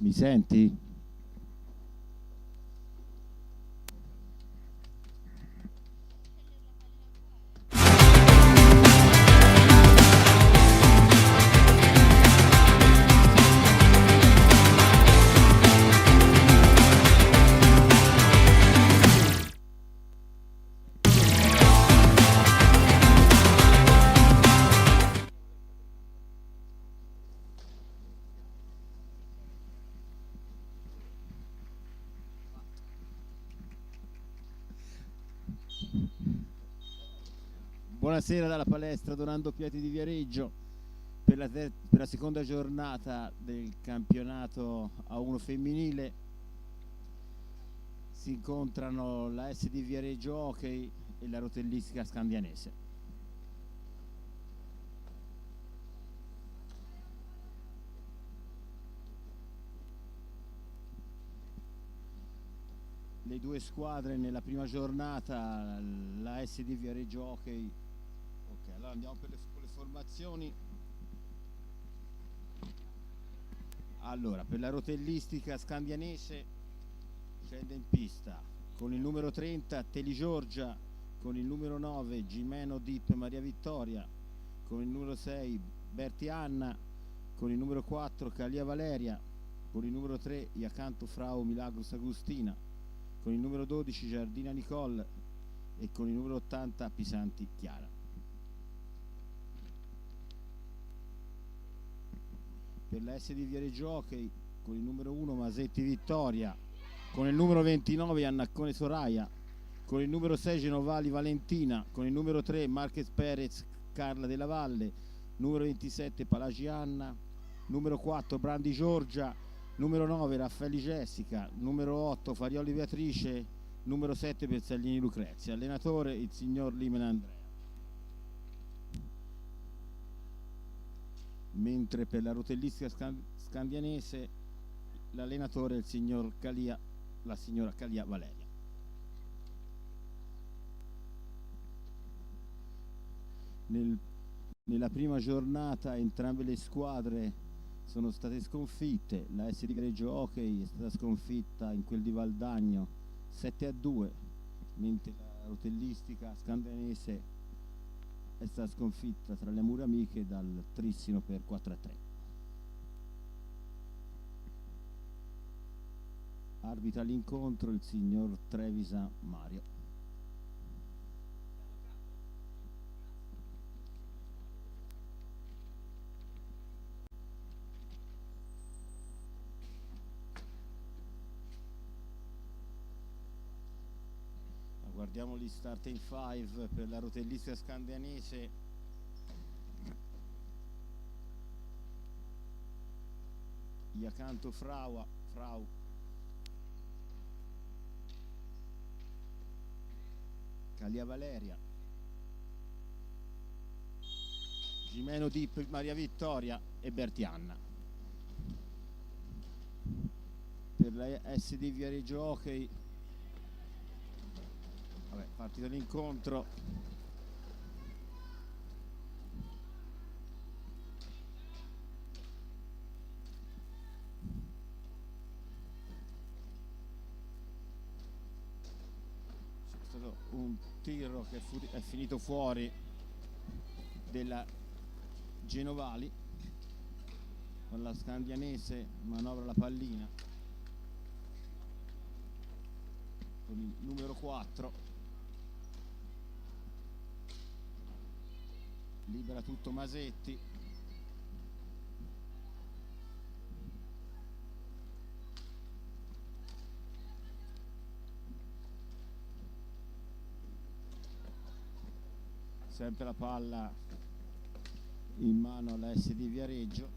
Mi senti? Buonasera dalla palestra Donando Pieti di Viareggio per la seconda giornata del campionato A1 femminile. Si incontrano la SD Viareggio Hockey e la Rotellistica Scandianese. Le due squadre nella prima giornata, la SD Viareggio Hockey. Ok, allora andiamo con le formazioni. Allora, per la Rotellistica Scandianese scende in pista con il numero 30 Teli Giorgia, con il numero 9 Gimeno Dip Maria Vittoria, con il numero 6 Berti Anna, con il numero 4 Calia Valeria, con il numero 3 Iacanto Frau Milagros Agustina, con il numero 12 Giardina Nicole e con il numero 80 Pisanti Chiara. Per la SD Viareggio Hockey con il numero 1 Masetti Vittoria, con il numero 29 Annaccone Soraya, con il numero 6 Genovali Valentina, con il numero 3 Marquez Perez Carla della Valle, numero 27 Palagi Anna, numero 4 Brandi Giorgia, numero 9 Raffaelli Jessica, numero 8 Farioli Beatrice, numero 7 Pezzellini Lucrezia. Allenatore il signor Limen Andrea. Mentre per la Rotellistica Scandianese l'allenatore è il signor Calia, la signora Calia Valeria. Nella prima giornata entrambe le squadre sono state sconfitte. La SD Viareggio Hockey è stata sconfitta in quel di Valdagno 7-2, mentre la Rotellistica Scandianese è stata sconfitta tra le mura amiche dal Trissino per 4-3. Arbitra l'incontro il signor Trevisa Mario. Guardiamo gli starting 5 per la Rotellistica Scandianese. Iacanto Frau Calia Valeria, Gimeno Dip Maria Vittoria e Bertianna. Per la SD Viareggio Hockey, partito l'incontro. C'è stato un tiro che è finito fuori della Genovali, con la Scandianese manovra la pallina con il numero 4, libera tutto Masetti, sempre la palla in mano alla SD Viareggio.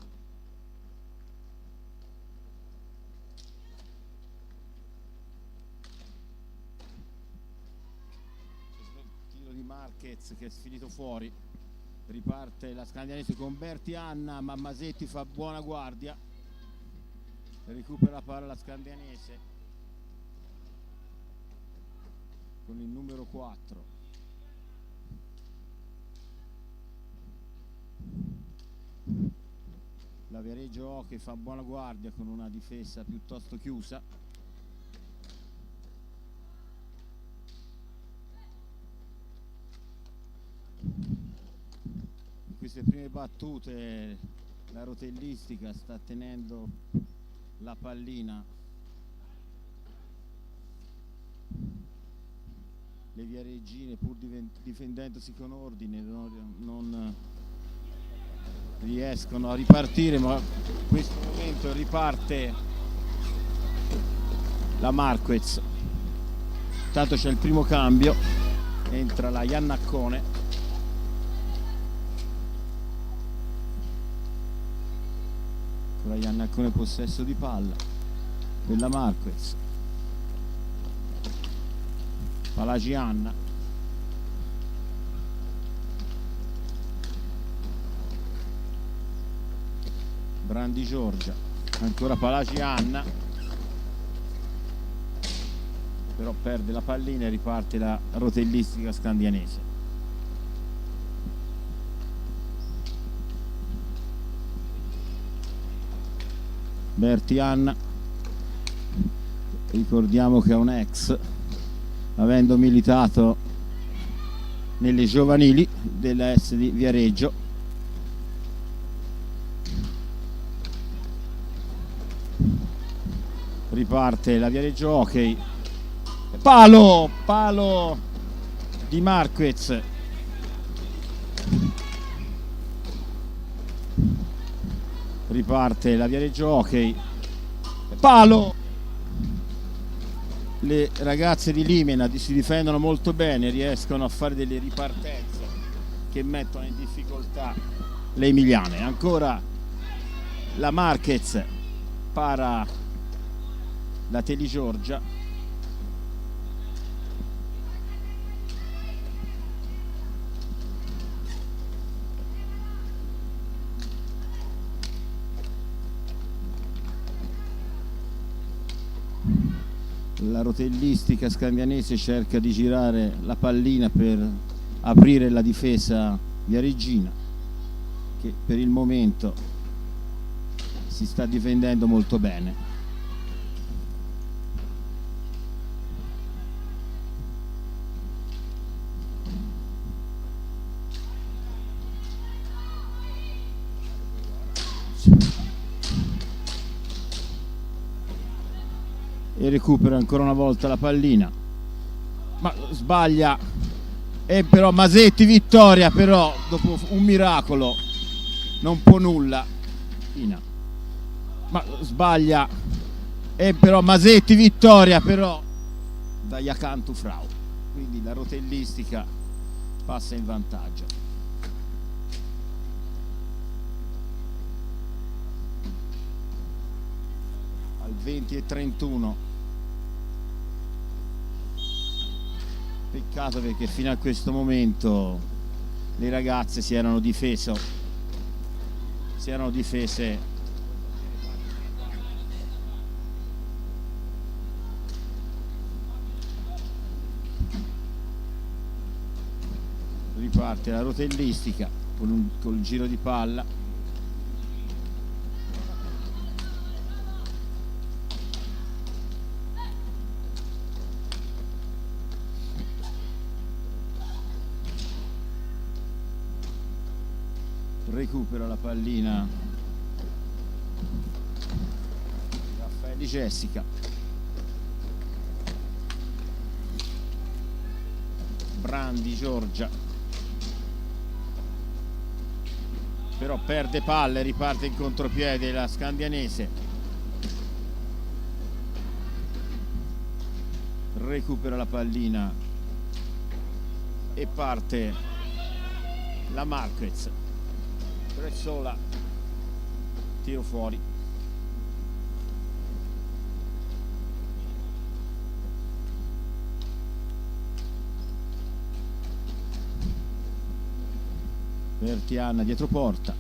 Tiro di Marquez che è finito fuori. Riparte la Scandianese con Berti Anna, ma Masetti fa buona guardia, recupera la palla la Scandianese con il numero 4. La Viareggio Hockey fa buona guardia con una difesa piuttosto chiusa. In queste prime battute la rotellistica sta tenendo la pallina. Le viareggine, pur difendendosi con ordine, non riescono a ripartire, ma in questo momento riparte la Marquez. Intanto c'è il primo cambio, entra la Iannaccone. Con la Iannaccone possesso di palla per la Marquez. Palagianna. Brandi Giorgia, ancora Palagianna, però perde la pallina e riparte la rotellistica scandianese. Bertianna, ricordiamo che è un ex, avendo militato nelle giovanili della S di Viareggio. Riparte la Viareggio Hockey. Palo di Marquez. Riparte la Viareggio Hockey. Palo. Le ragazze di Limena si difendono molto bene, riescono a fare delle ripartenze che mettono in difficoltà le emiliane. Ancora la Marquez para la Teli Giorgia. La rotellistica scandianese cerca di girare la pallina per aprire la difesa viareggina, che per il momento si sta difendendo molto bene. E recupera ancora una volta la pallina, ma sbaglia, e però Masetti vittoria, però dopo un miracolo non può nulla. Ma sbaglia, e però Masetti vittoria, però da Jacantu Frau, quindi la rotellistica passa in vantaggio. Al 20:31. Peccato, perché fino a questo momento le ragazze si erano difese riparte la rotellistica col giro di palla. Recupera la pallina Raffaelli Jessica. Brandi Giorgia, però perde palle, riparte in contropiede la scandianese. Recupera la pallina e parte la Marquez. Prezzola, tiro fuori. Bertianna dietro porta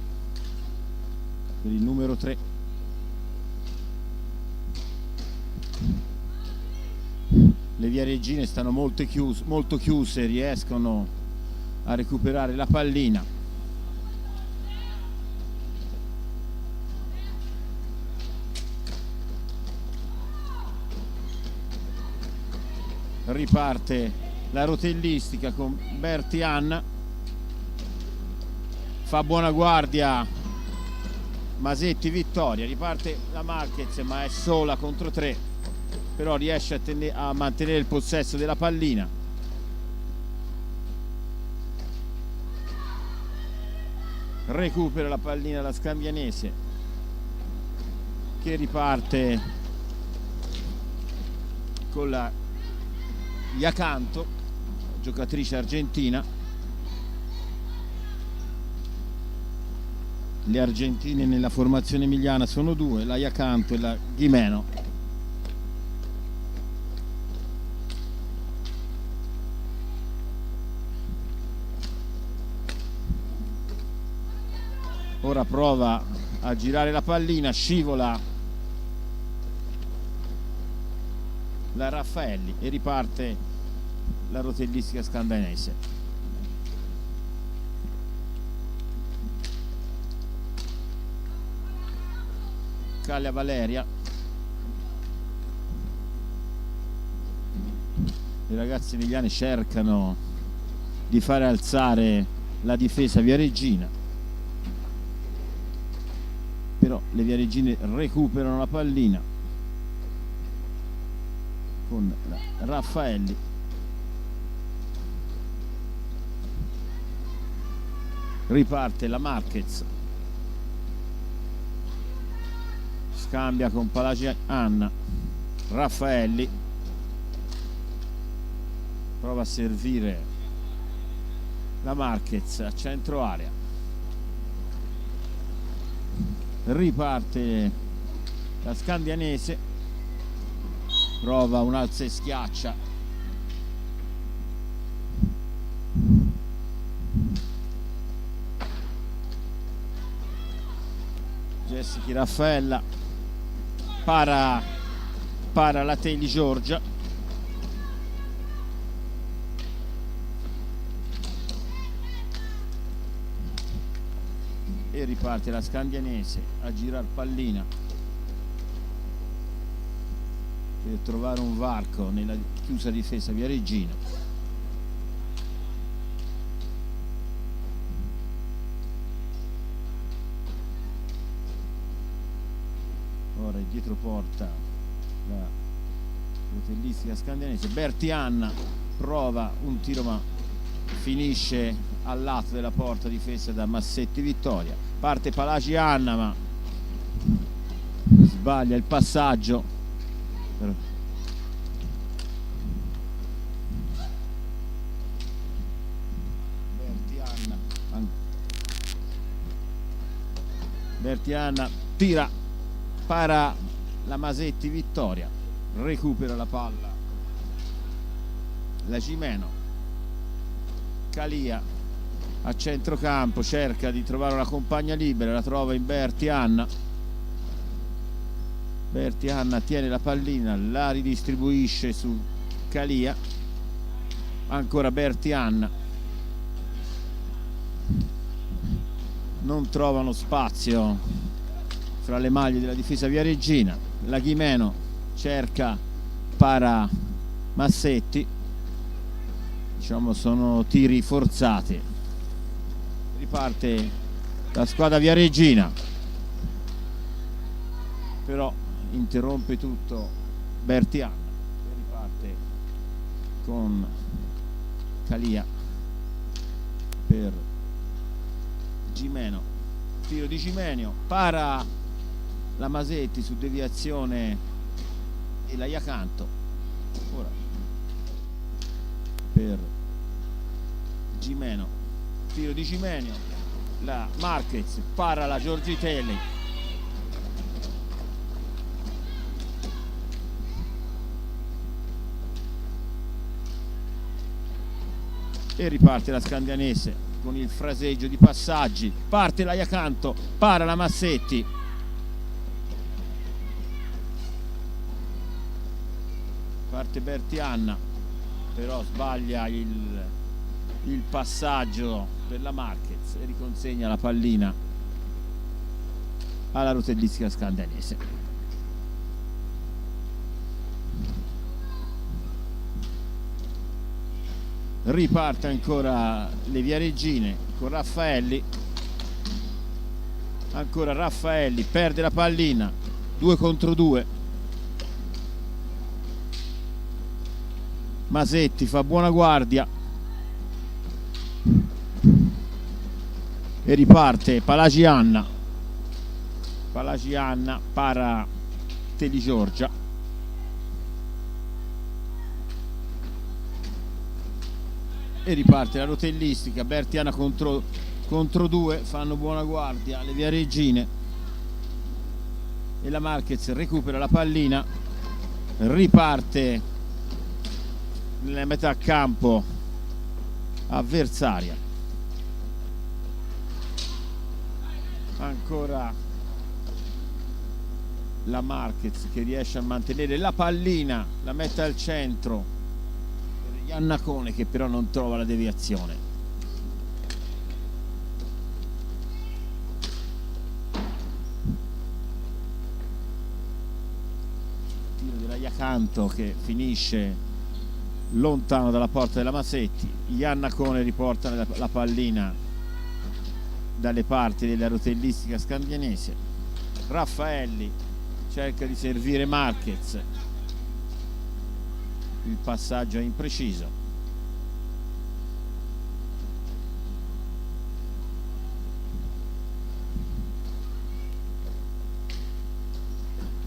per il numero 3. Le viareggine stanno molto chiuse, riescono a recuperare la pallina. Riparte la rotellistica con Berti Anna, fa buona guardia Masetti Vittoria, riparte la Marquez ma è sola contro 3, però riesce a mantenere il possesso della pallina. Recupera la pallina la Scandianese, che riparte con la Iacanto, giocatrice argentina. Le argentine nella formazione emiliana sono 2, la Iacanto e la Ghimeno. Ora prova a girare la pallina, scivola la Raffaelli e riparte la rotellistica scandanese. Caglia Valeria, le ragazze emiliane cercano di fare alzare la difesa viareggina, però le viareggine recuperano la pallina con la Raffaelli. Riparte la Marquez, scambia con Palagia Anna, Raffaelli prova a servire la Marquez a centro area, riparte la Scandianese, prova un alza e schiaccia, Jessica Raffaella, para la Teli Giorgia, e riparte la Scandianese a girar pallina per trovare un varco nella chiusa difesa viareggina. Ora è dietro porta la rotellistica scandianese. Berti Anna prova un tiro ma finisce al lato della porta difesa da Massetti Vittoria. Parte Palagi Anna ma sbaglia il passaggio. Berti Anna tira, para la Masetti Vittoria, recupera la palla la Gimeno. Calia a centrocampo cerca di trovare una compagna libera, la trova in Berti Anna. Berti Anna tiene la pallina, la ridistribuisce su Calia, ancora Berti Anna, non trovano spazio fra le maglie della difesa viareggina. La Ghimeno cerca, para Massetti, diciamo sono tiri forzati. Riparte la squadra viareggina, però interrompe tutto Berti Anna e riparte con Calia per Gimeno. Tiro di Gimenio, para la Masetti su deviazione e la Iacanto. Ora per Gimeno, tiro di Gimenio, la Marquez, para la Giorgitelli, e riparte la Scandianese con il fraseggio di passaggi. Parte la Iacanto, para la Massetti, parte Berti Anna, però sbaglia il passaggio per la Marquez e riconsegna la pallina alla rotellistica scandianese. Riparte ancora le Viareggine con Raffaelli, ancora Raffaelli, perde la pallina, 2 contro 2. Masetti fa buona guardia e riparte Palagianna para Teli Giorgia. E riparte la rotellistica, Bertiana contro 2, fanno buona guardia le Viareggine e la Marquez recupera la pallina, riparte nella metà campo avversaria, ancora la Marquez che riesce a mantenere la pallina, la mette al centro, Iannacone che però non trova la deviazione. Tiro della Iacanto che finisce lontano dalla porta della Masetti. Iannacone riporta la pallina dalle parti della rotellistica scambianese. Raffaelli cerca di servire Marquez, il passaggio è impreciso.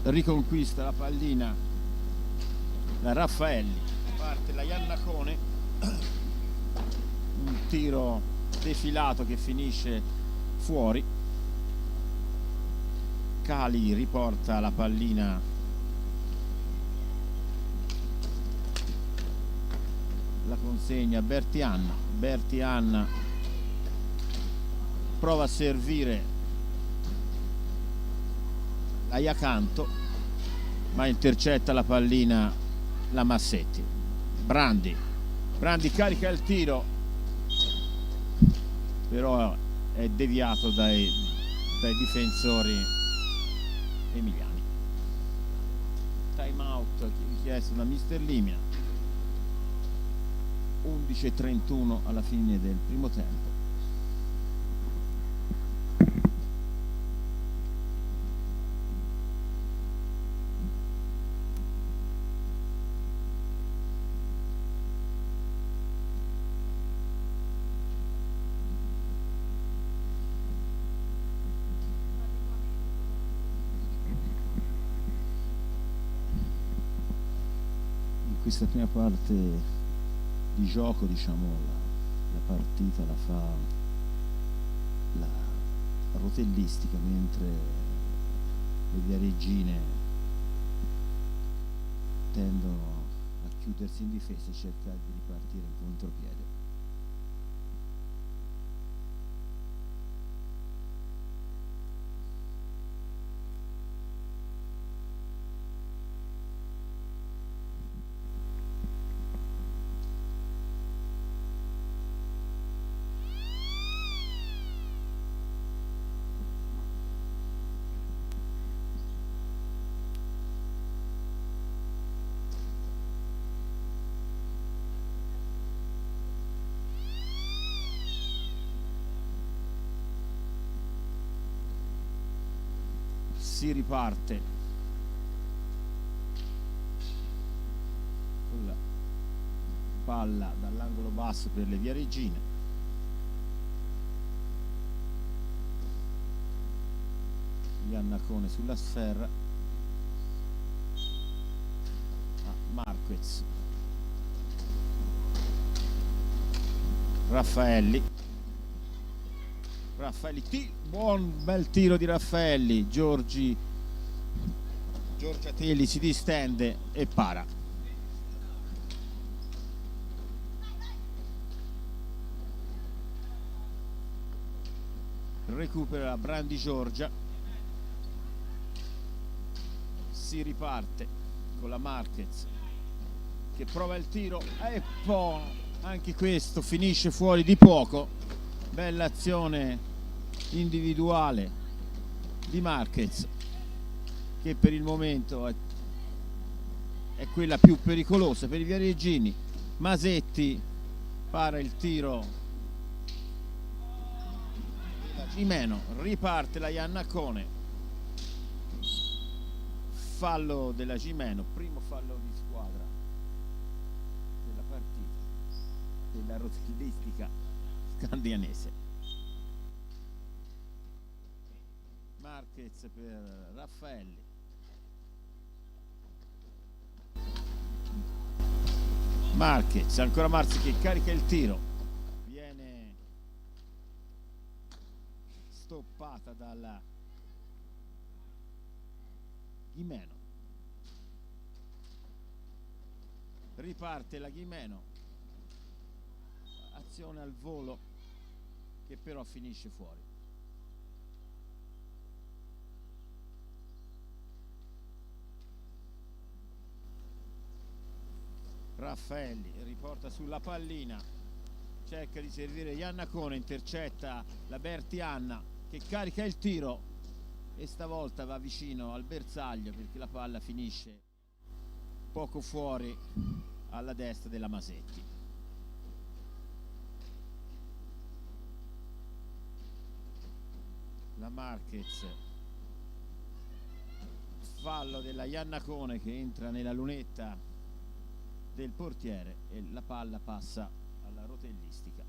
Riconquista la pallina la Raffaelli, parte la Iannacone, un tiro defilato che finisce fuori. Cali riporta la pallina, la consegna a Bertianna prova a servire la Iacanto ma intercetta la pallina la Massetti. Brandi carica il tiro però è deviato dai difensori emiliani. Time out richiesto da mister Limina. 11:31 alla fine del primo tempo. In questa prima parte di gioco, diciamo, la partita la fa la rotellistica, mentre le Viareggine tendono a chiudersi in difesa e cercare di ripartire in contropiede. Si riparte con la palla dall'angolo basso per le Viareggine. Iannacone sulla sfera, Marquez, Raffaelli, buon bel tiro di Raffaelli. Giorgia Teli si distende e para. Recupera la Brandi Giorgia, si riparte con la Marquez che prova il tiro e poi anche questo finisce fuori di poco. Bella azione individuale di Marquez che per il momento è quella più pericolosa per i viareggini. Masetti para il tiro della Gimeno, riparte la Iannacone, fallo della Gimeno, primo fallo di squadra della partita della rotellistica scandianese. Marquez per Raffaelli, Marquez, ancora Marzi che carica il tiro, viene stoppata dalla Gimeno, riparte la Gimeno, azione al volo che però finisce fuori. Raffaelli riporta sulla pallina, cerca di servire Iannacone, intercetta la Bertianna che carica il tiro e stavolta va vicino al bersaglio perché la palla finisce poco fuori alla destra della Masetti. La Marquez, fallo della Iannacone che entra nella lunetta del portiere e la palla passa alla rotellistica.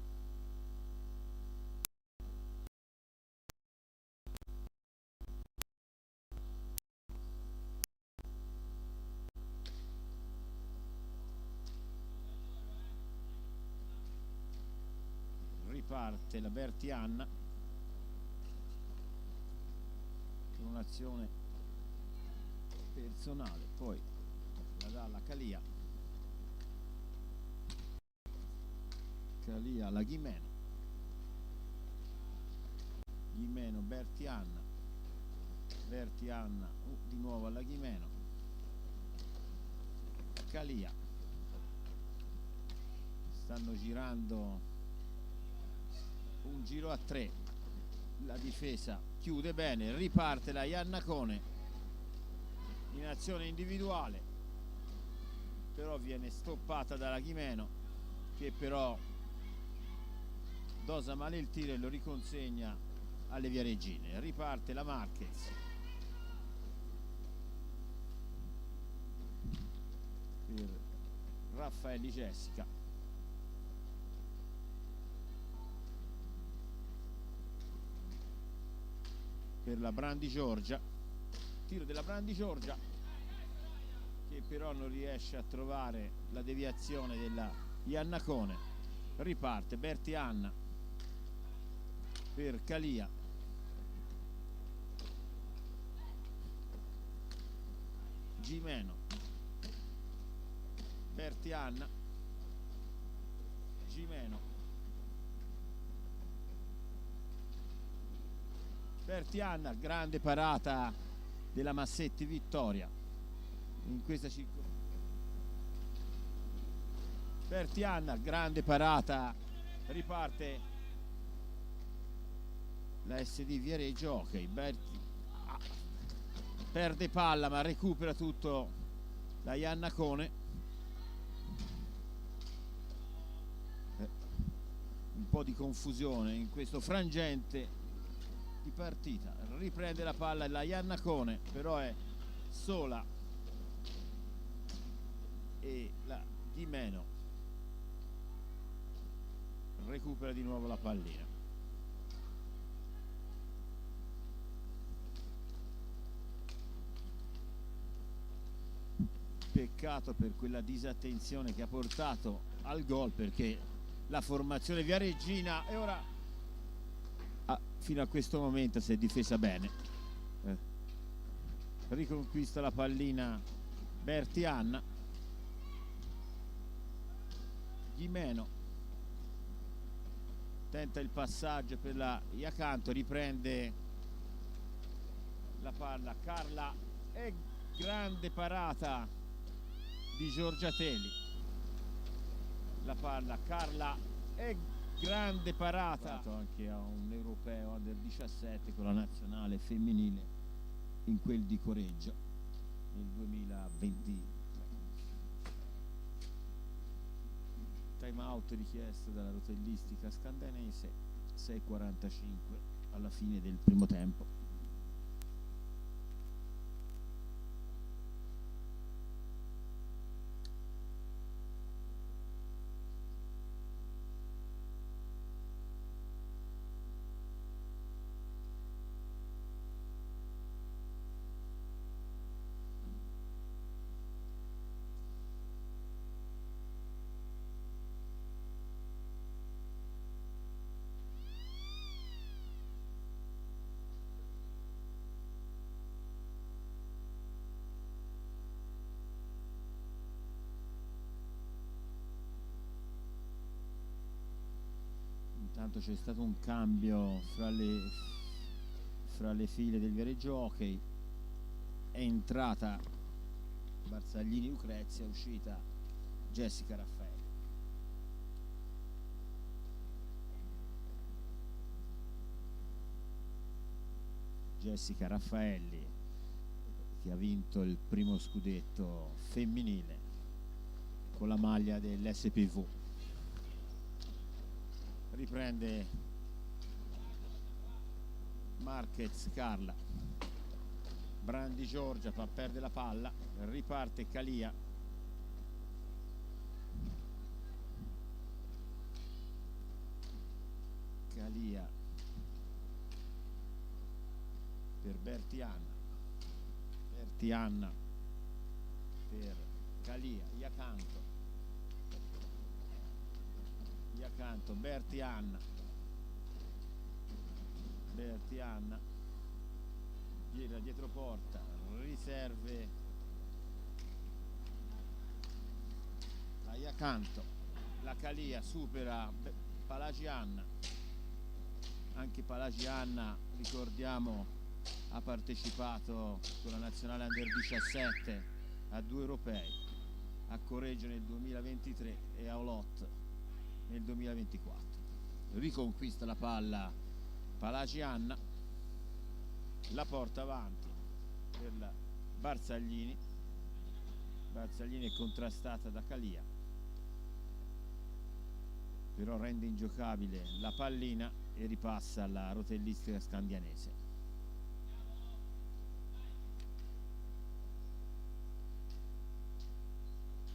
Riparte la Bertianna con un'azione personale, poi la dà alla Calia. Calia alla Gimeno, Gimeno Bertianna, Bertianna di nuovo alla Gimeno, Calia, stanno girando un giro a 3, la difesa chiude bene, riparte la Iannacone in azione individuale, però viene stoppata dalla Gimeno che però dosa male il tiro e lo riconsegna alle Viareggine. Riparte la Marquez per Raffaelli Jessica, per la Brandi Giorgia, tiro della Brandi Giorgia che però non riesce a trovare la deviazione della Iannacone. Riparte Bertianna per Calia, Gimeno, Bertianna, Gimeno, Bertianna, grande parata della Massetti Vittoria in questa circostanza. Bertianna, grande parata, riparte la SD Viareggio, ok, Berti perde palla ma recupera tutto la Iannacone, un po' di confusione in questo frangente di partita, riprende la palla la Iannacone, però è sola e la Gimeno recupera di nuovo la pallina. Peccato per quella disattenzione che ha portato al gol, perché la formazione viareggina e ora fino a questo momento si è difesa bene. Riconquista la pallina Bertianna, Gimeno tenta il passaggio per la Iacanto, riprende la palla Carla e grande parata di Giorgiatelli, la palla Carla e grande parata anche a un europeo under 17 con la nazionale femminile in quel di Correggio nel 2023. time out richiesto dalla rotellistica scandanese, 6:45 alla fine del primo tempo. Intanto c'è stato un cambio fra le file del Viareggio Hockey. È entrata Barzaglini Lucrezia, è uscita Jessica Raffaelli. Jessica Raffaelli, che ha vinto il primo scudetto femminile con la maglia dell'SPV. Riprende Marquez Carla, Brandi Giorgia perde la palla, riparte Calia, per Bertianna, per Calia, Iacanto, Bertianna, gira dietro porta, riserve la Iacanto, la Calia supera Palagianna, anche Palagianna ricordiamo ha partecipato con la nazionale Under 17 a 2 europei, a Correggio nel 2023 e a Olot nel 2024. Riconquista la palla Palagianna, la porta avanti per la Barzaglini è contrastata da Calia, però rende ingiocabile la pallina e ripassa alla rotellistica scandianese.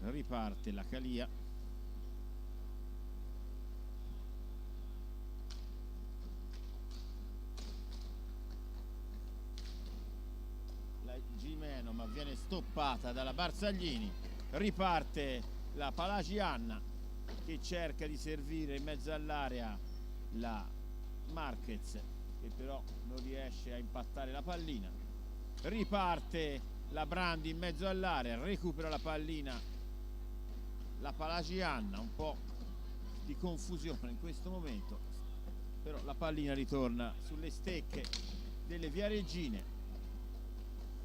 Riparte la Calia, la Gimeno, ma viene stoppata dalla Barzaglini. Riparte la Palagianna che cerca di servire in mezzo all'area la Marquez, che però non riesce a impattare la pallina. Riparte la Brandi in mezzo all'area, recupera la pallina la Palagianna, un po' di confusione in questo momento, però la pallina ritorna sulle stecche delle viareggine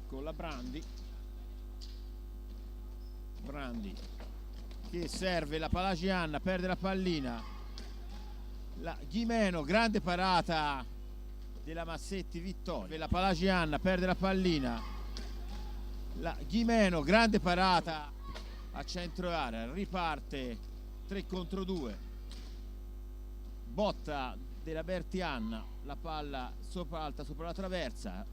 con la Brandi che serve la Palagianna, perde la pallina, la Gimeno, grande parata della Massetti Vittoria, la Palagianna perde la pallina, la Gimeno, grande parata a centro area, riparte 3 contro 2, botta della Bertianna, la palla alta sopra la traversa,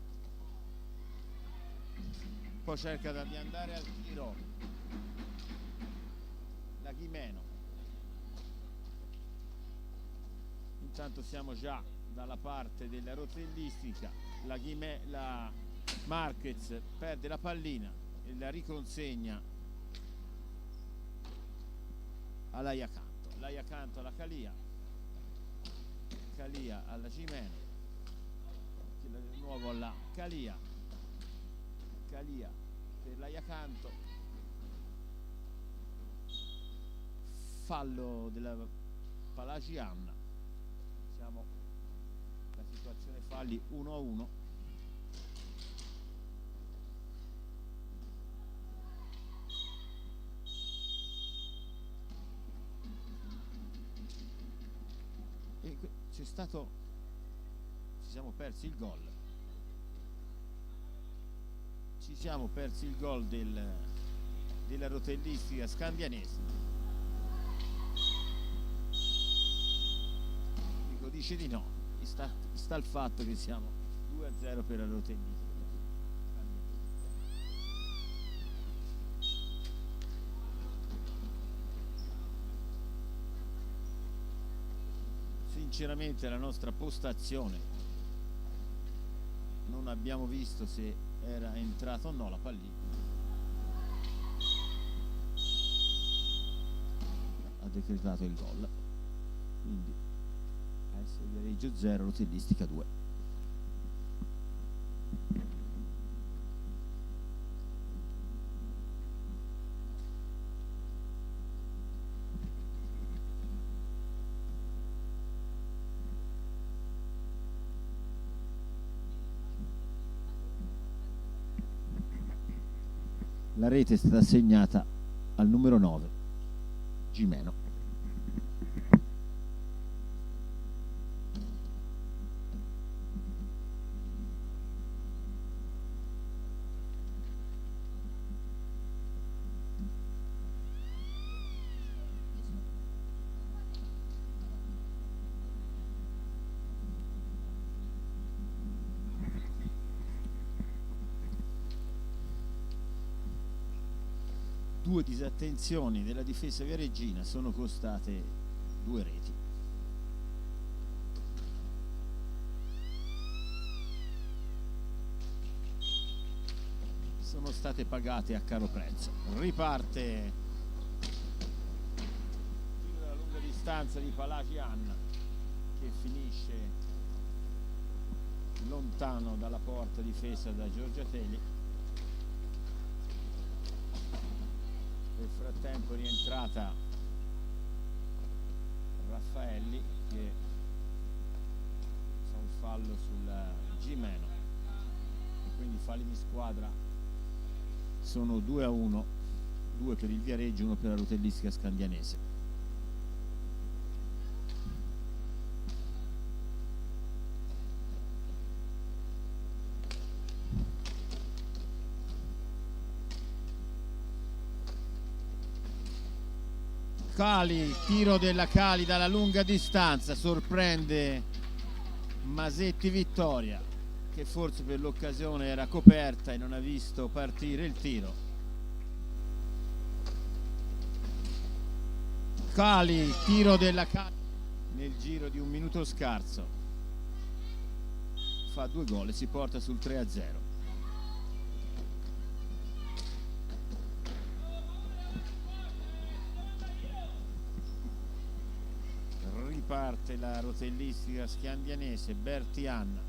poi cerca di andare al tiro la Gimeno. Intanto siamo già dalla parte della rotellistica, la Marquez perde la pallina e la riconsegna alla Iacanto alla Calia alla Gimeno, di nuovo alla Calia per la Iacanto, fallo della Palagianna, siamo la situazione falli 1-1. E ci siamo persi il gol. Ci siamo persi il gol della rotellistica scandianese. dice di no, sta il fatto che siamo 2-0 per la Rotellistica. Sinceramente la nostra postazione non abbiamo visto se era entrata o no la pallina. Ha decretato il gol, quindi AS Viareggio 0, Rotellistica 2. La rete è stata assegnata al numero 9, Gimeno. Due disattenzioni della difesa viareggina sono costate 2 reti. Sono state pagate a caro prezzo. Riparte tiro dalla lunga distanza di Palagi Anna, che finisce lontano dalla porta difesa da Giorgiatelli. Nel frattempo è rientrata Raffaelli, che fa un fallo sul Gimeno e quindi falli di squadra sono 2-1, 2 per il Viareggio, 1 per la Rotellistica Scandianese. Cali, tiro della Cali dalla lunga distanza, sorprende Masetti Vittoria, che forse per l'occasione era coperta e non ha visto partire il tiro. Cali, tiro della Cali nel giro di un minuto scarso, fa 2 gol e si porta sul 3-0. Parte la Rotellistica Scandianese. Berti Anna,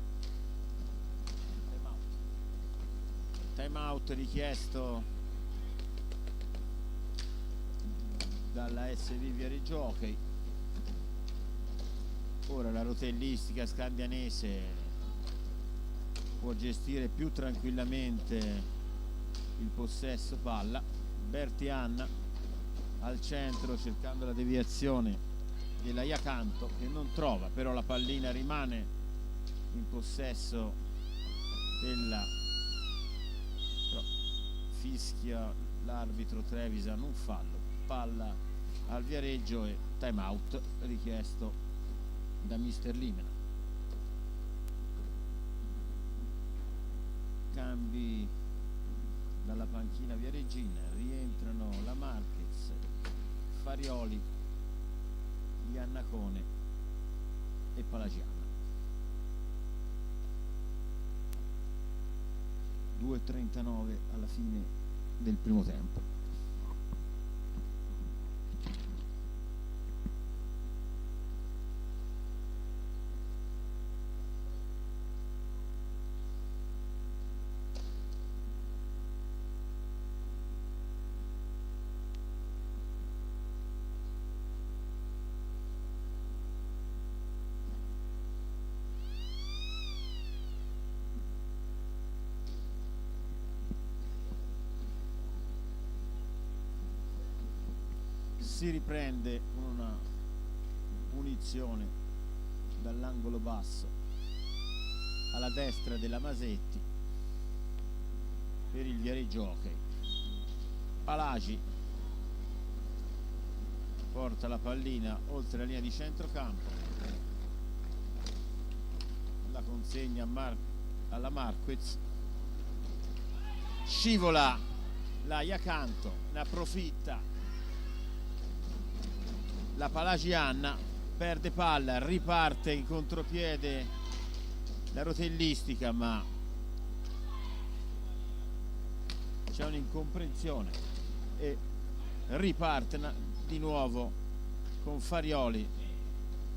time out richiesto dalla SV Viareggio Hockey. Ora la Rotellistica Scandianese può gestire più tranquillamente il possesso palla. Berti Anna al centro cercando la deviazione della Iacanto, che non trova, però la pallina rimane in possesso della, però fischia l'arbitro Trevisan un fallo, palla al Viareggio e time out richiesto da mister Limena. Cambi dalla panchina viareggina, rientrano la Marquez, Farioli, Iannacone e Palagiana. 2:39 alla fine del primo tempo. Si riprende una punizione dall'angolo basso alla destra della Masetti per il Viareggio Hockey. Palagi porta la pallina oltre la linea di centrocampo, consegna alla Marquez, scivola la Iacanto, ne approfitta la Palagianna, perde palla, riparte in contropiede la rotellistica, ma c'è un'incomprensione e riparte di nuovo con Farioli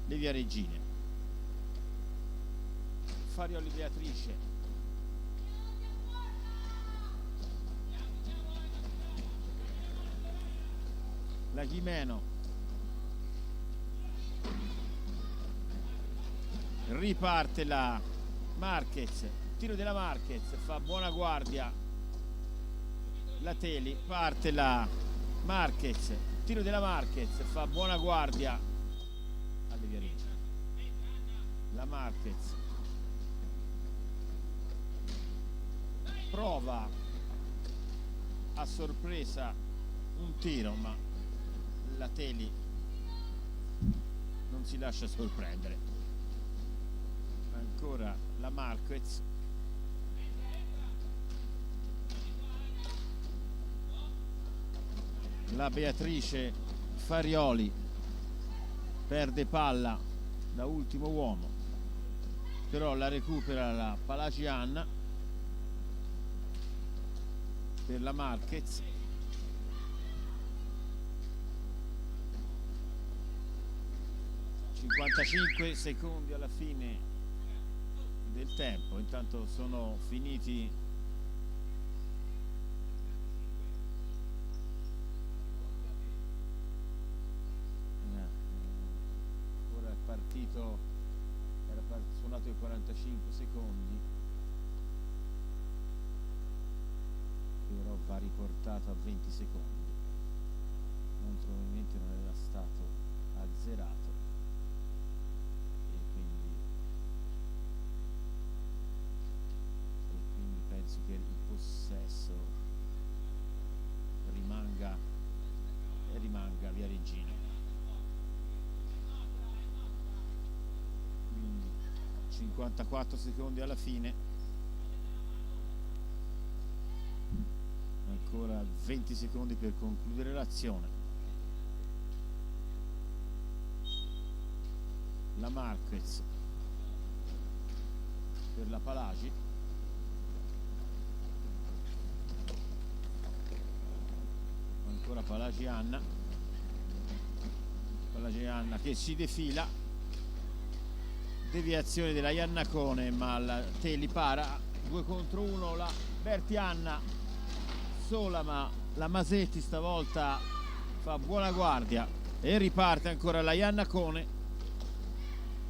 le Viareggine. Farioli Beatrice, la Ghimeno, riparte la Marquez, tiro della Marquez, fa buona guardia la Teli, parte la Marquez, tiro della Marquez, fa buona guardia alle Viareggine. La Marquez prova a sorpresa un tiro, ma la Teli non si lascia sorprendere. Ancora la Marquez, la Beatrice Farioli perde palla da ultimo uomo, però la recupera la Palagianna per la Marquez. ...55 secondi alla fine del tempo, intanto sono finiti ora è partito, era suonato i 45 secondi, però va riportato a 20 secondi, probabilmente non era stato azzerato e quindi penso che il possesso rimanga Viareggino. Quindi 54 secondi alla fine, ancora 20 secondi per concludere l'azione. La Marquez per la Palagi, ancora Palagianna che si defila, deviazione della Iannacone, ma la Teli para, 2 contro 1 la Bertianna sola, ma la Masetti stavolta fa buona guardia e riparte ancora la Iannacone,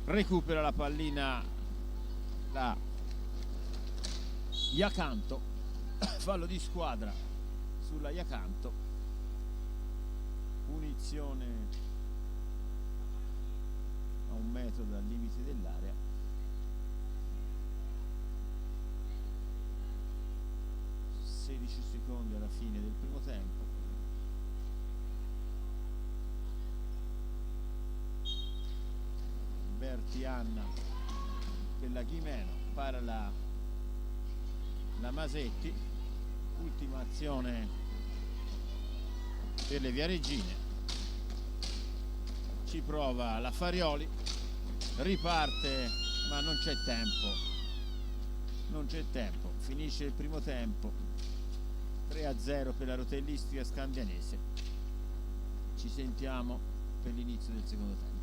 recupera la pallina la Iacanto, fallo di squadra sulla Iacanto, punizione a 1 metro dal limite dell'area. Secondi alla fine del primo tempo. Bertianna per la Ghimeno, para la Masetti, ultima azione per le Viareggine, ci prova la Farioli, riparte ma non c'è tempo, finisce il primo tempo 3-0 per la rotellistica scandianese. Ci sentiamo per l'inizio del secondo tempo.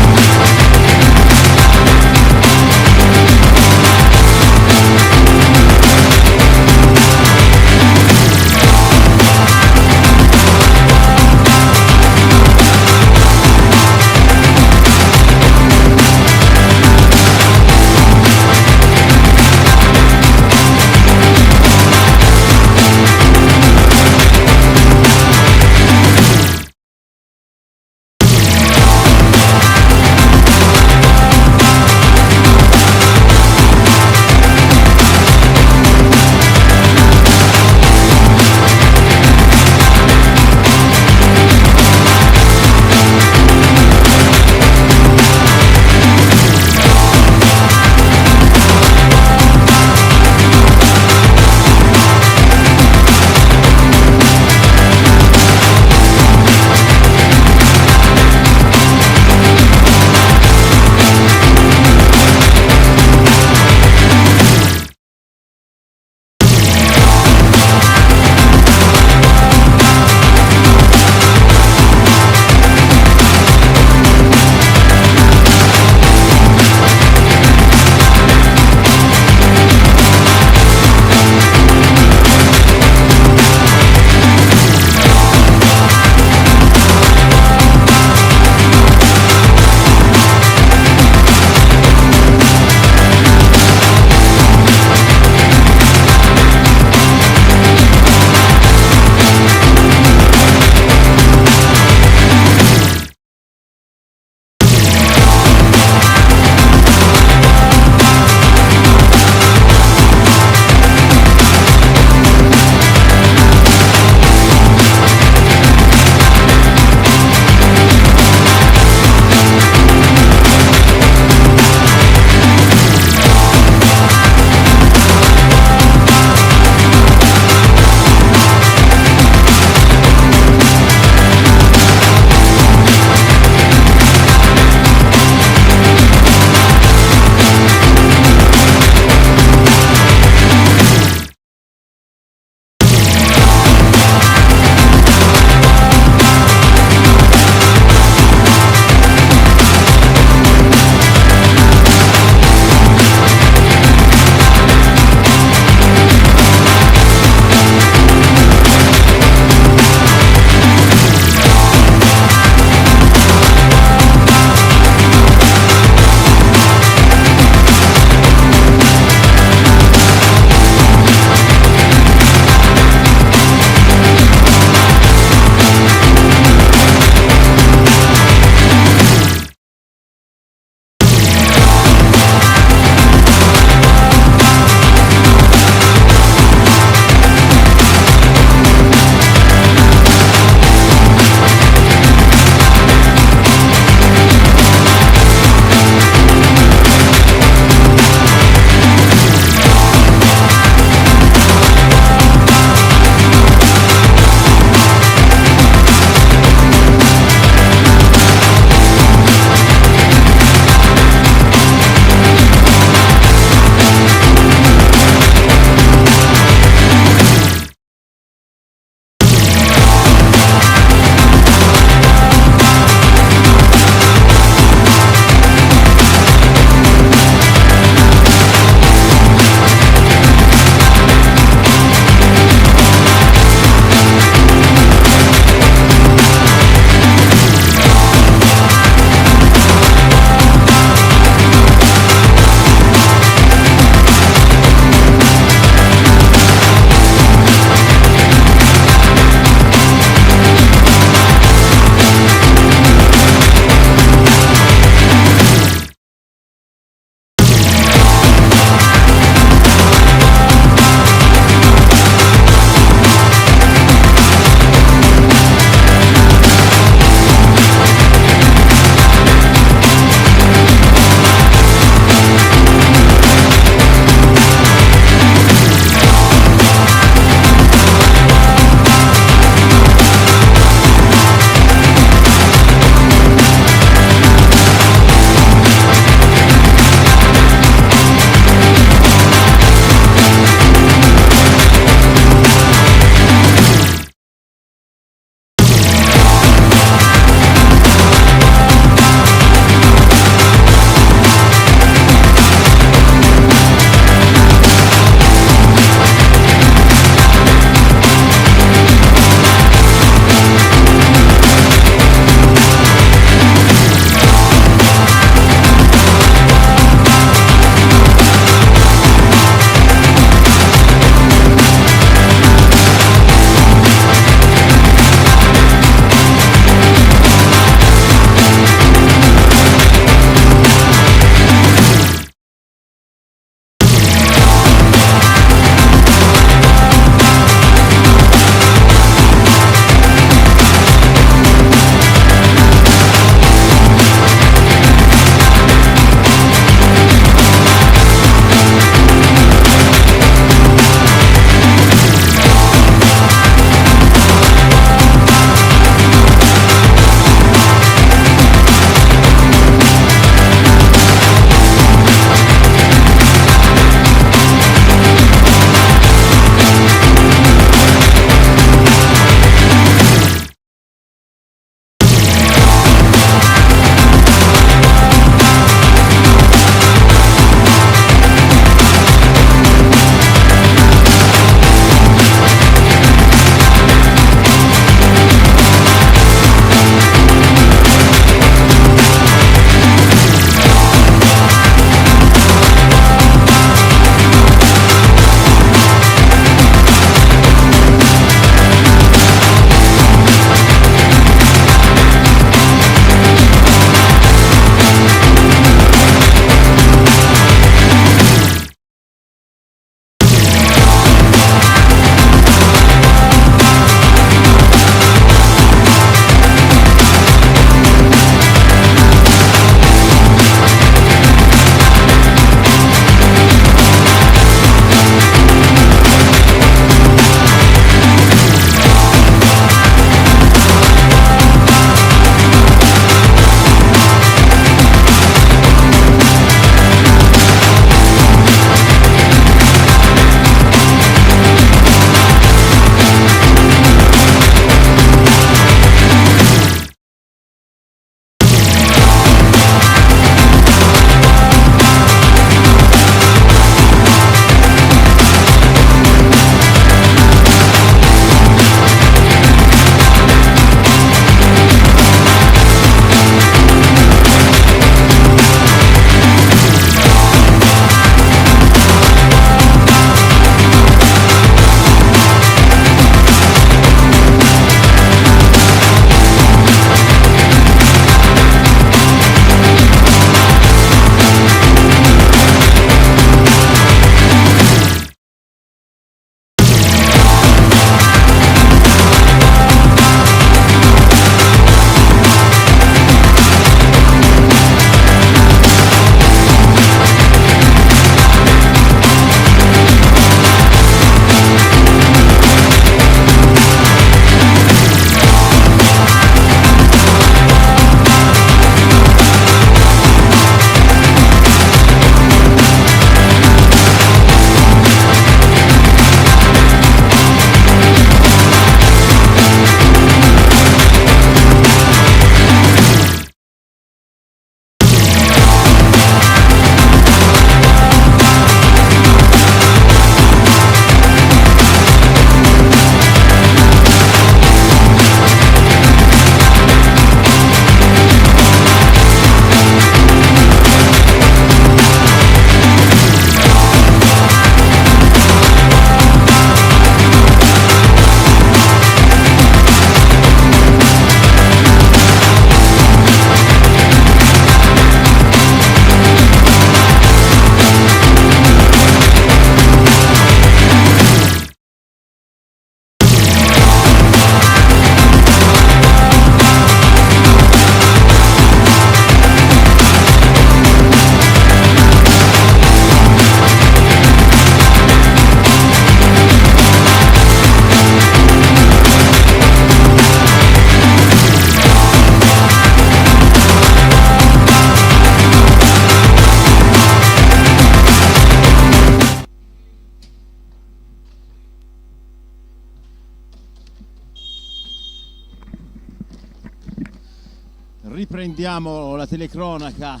Riprendiamo la telecronaca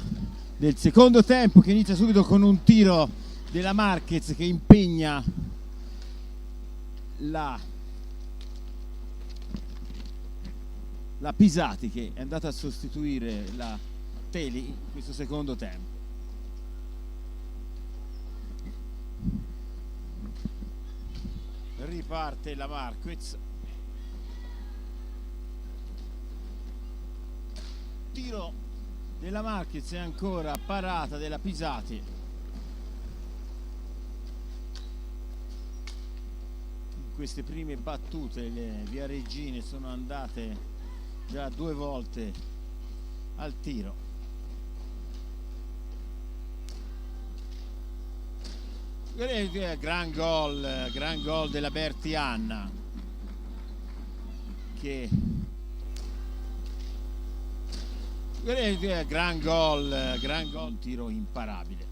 del secondo tempo, che inizia subito con un tiro della Marquez che impegna la Pisati, che è andata a sostituire la Teli in questo secondo tempo. Riparte la Marquez, tiro della Marquez e ancora parata della Pisati. In queste prime battute le viareggine sono andate già 2 volte al tiro. Gran gol della Bertianna, che gran gol, un tiro imparabile,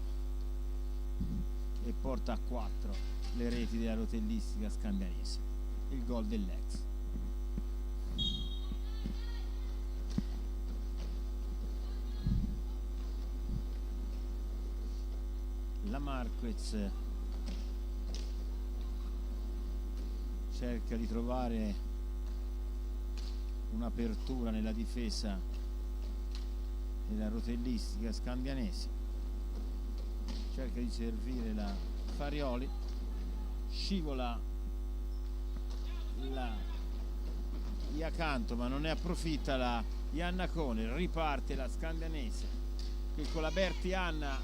e porta a 4 le reti della rotellistica scambianese, il gol dell'ex. La Marquez cerca di trovare un'apertura nella difesa della rotellistica scambianese, cerca di servire la Farioli, scivola la Iacanto ma non ne approfitta la Iannacone. Riparte la scambianese, che con la Bertianna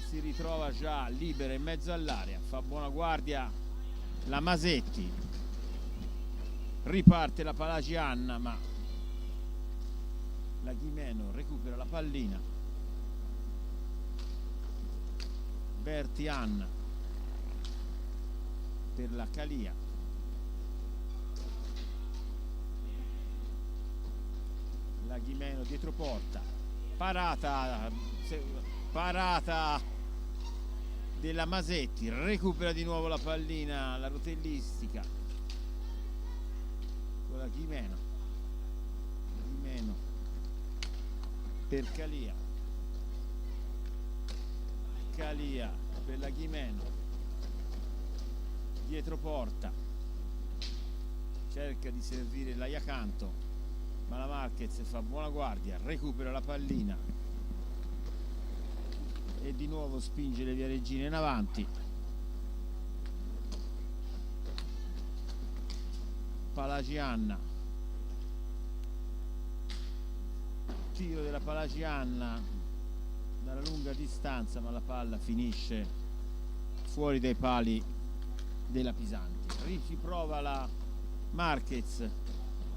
si ritrova già libera in mezzo all'area, fa buona guardia la Masetti, riparte la Palagianna ma la Ghimeno recupera la pallina. Bertianna per la Calia, la Ghimeno dietro porta, parata della Masetti, recupera di nuovo la pallina la rotellistica con la Ghimeno per Calia per la Ghimeno dietro porta, cerca di servire la Iacanto ma la Marquez fa buona guardia, recupera la pallina e di nuovo spinge le viareggine in avanti. Palagianna, tiro della Palagianna dalla lunga distanza ma la palla finisce fuori dai pali della Pisanti. Ci prova la Marquez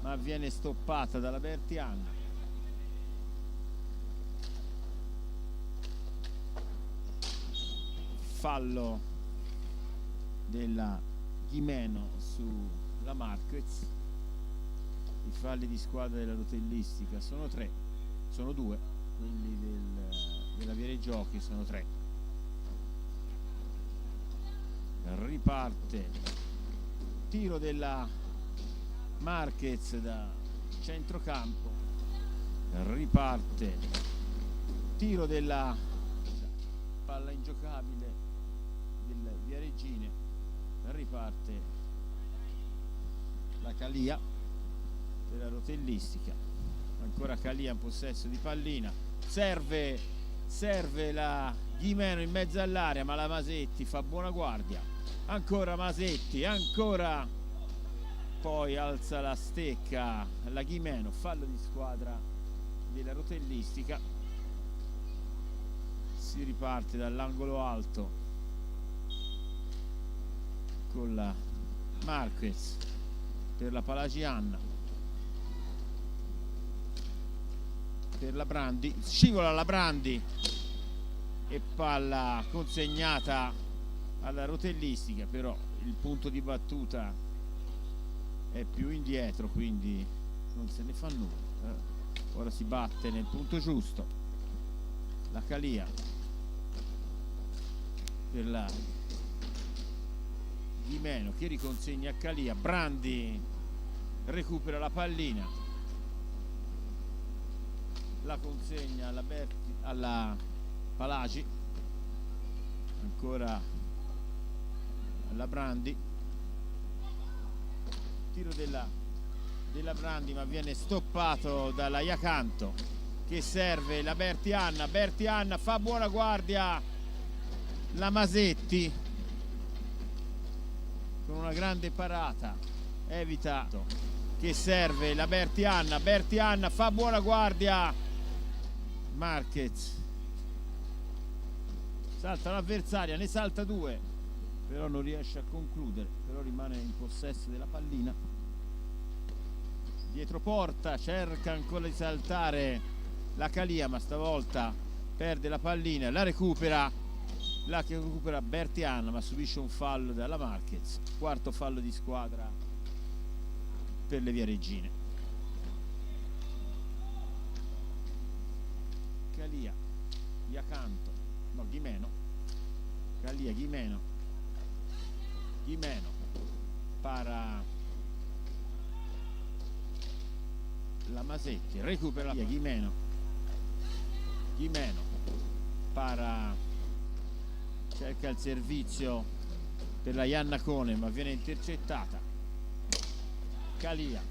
ma viene stoppata dalla Bertianna. Fallo della Ghimeno sulla Marquez. I falli di squadra della rotellistica sono 3, sono 2, quelli della Viere Giochi sono 3. Riparte tiro della Marquez da centrocampo, riparte tiro della palla ingiocabile del Viareggine, riparte la Calia della rotellistica, ancora Calia in possesso di pallina, serve la Ghimeno in mezzo all'area ma la Masetti fa buona guardia, ancora Masetti, ancora, poi alza la stecca la Ghimeno, fallo di squadra della rotellistica. Si riparte dall'angolo alto con la Marquez per la Palagianna, per la Brandi, scivola la Brandi e palla consegnata alla rotellistica, però il punto di battuta è più indietro, quindi non se ne fa nulla. Ora si batte nel punto giusto la Calia per la Ghimeno, che riconsegna a Calia. Brandi recupera la pallina, la consegna alla Palagi, ancora alla Brandi, tiro della Brandi, ma viene stoppato dalla Iacanto, che serve la Bertianna. Bertianna fa buona guardia la Masetti con una grande parata, evita, che serve la Bertianna. Bertianna fa buona guardia Marquez, salta l'avversaria, ne salta due, però non riesce a concludere, però rimane in possesso della pallina. Dietro porta cerca ancora di saltare la Calia, ma stavolta perde la pallina, la recupera Bertianna, ma subisce un fallo dalla Marquez. Quarto fallo di squadra per le Viareggine. Calia, Iacanto, no, Ghimeno, Calia, Ghimeno, para la Masetti, recupera Ghimeno, para, cerca il servizio per la Iannacone, ma viene intercettata. Calia,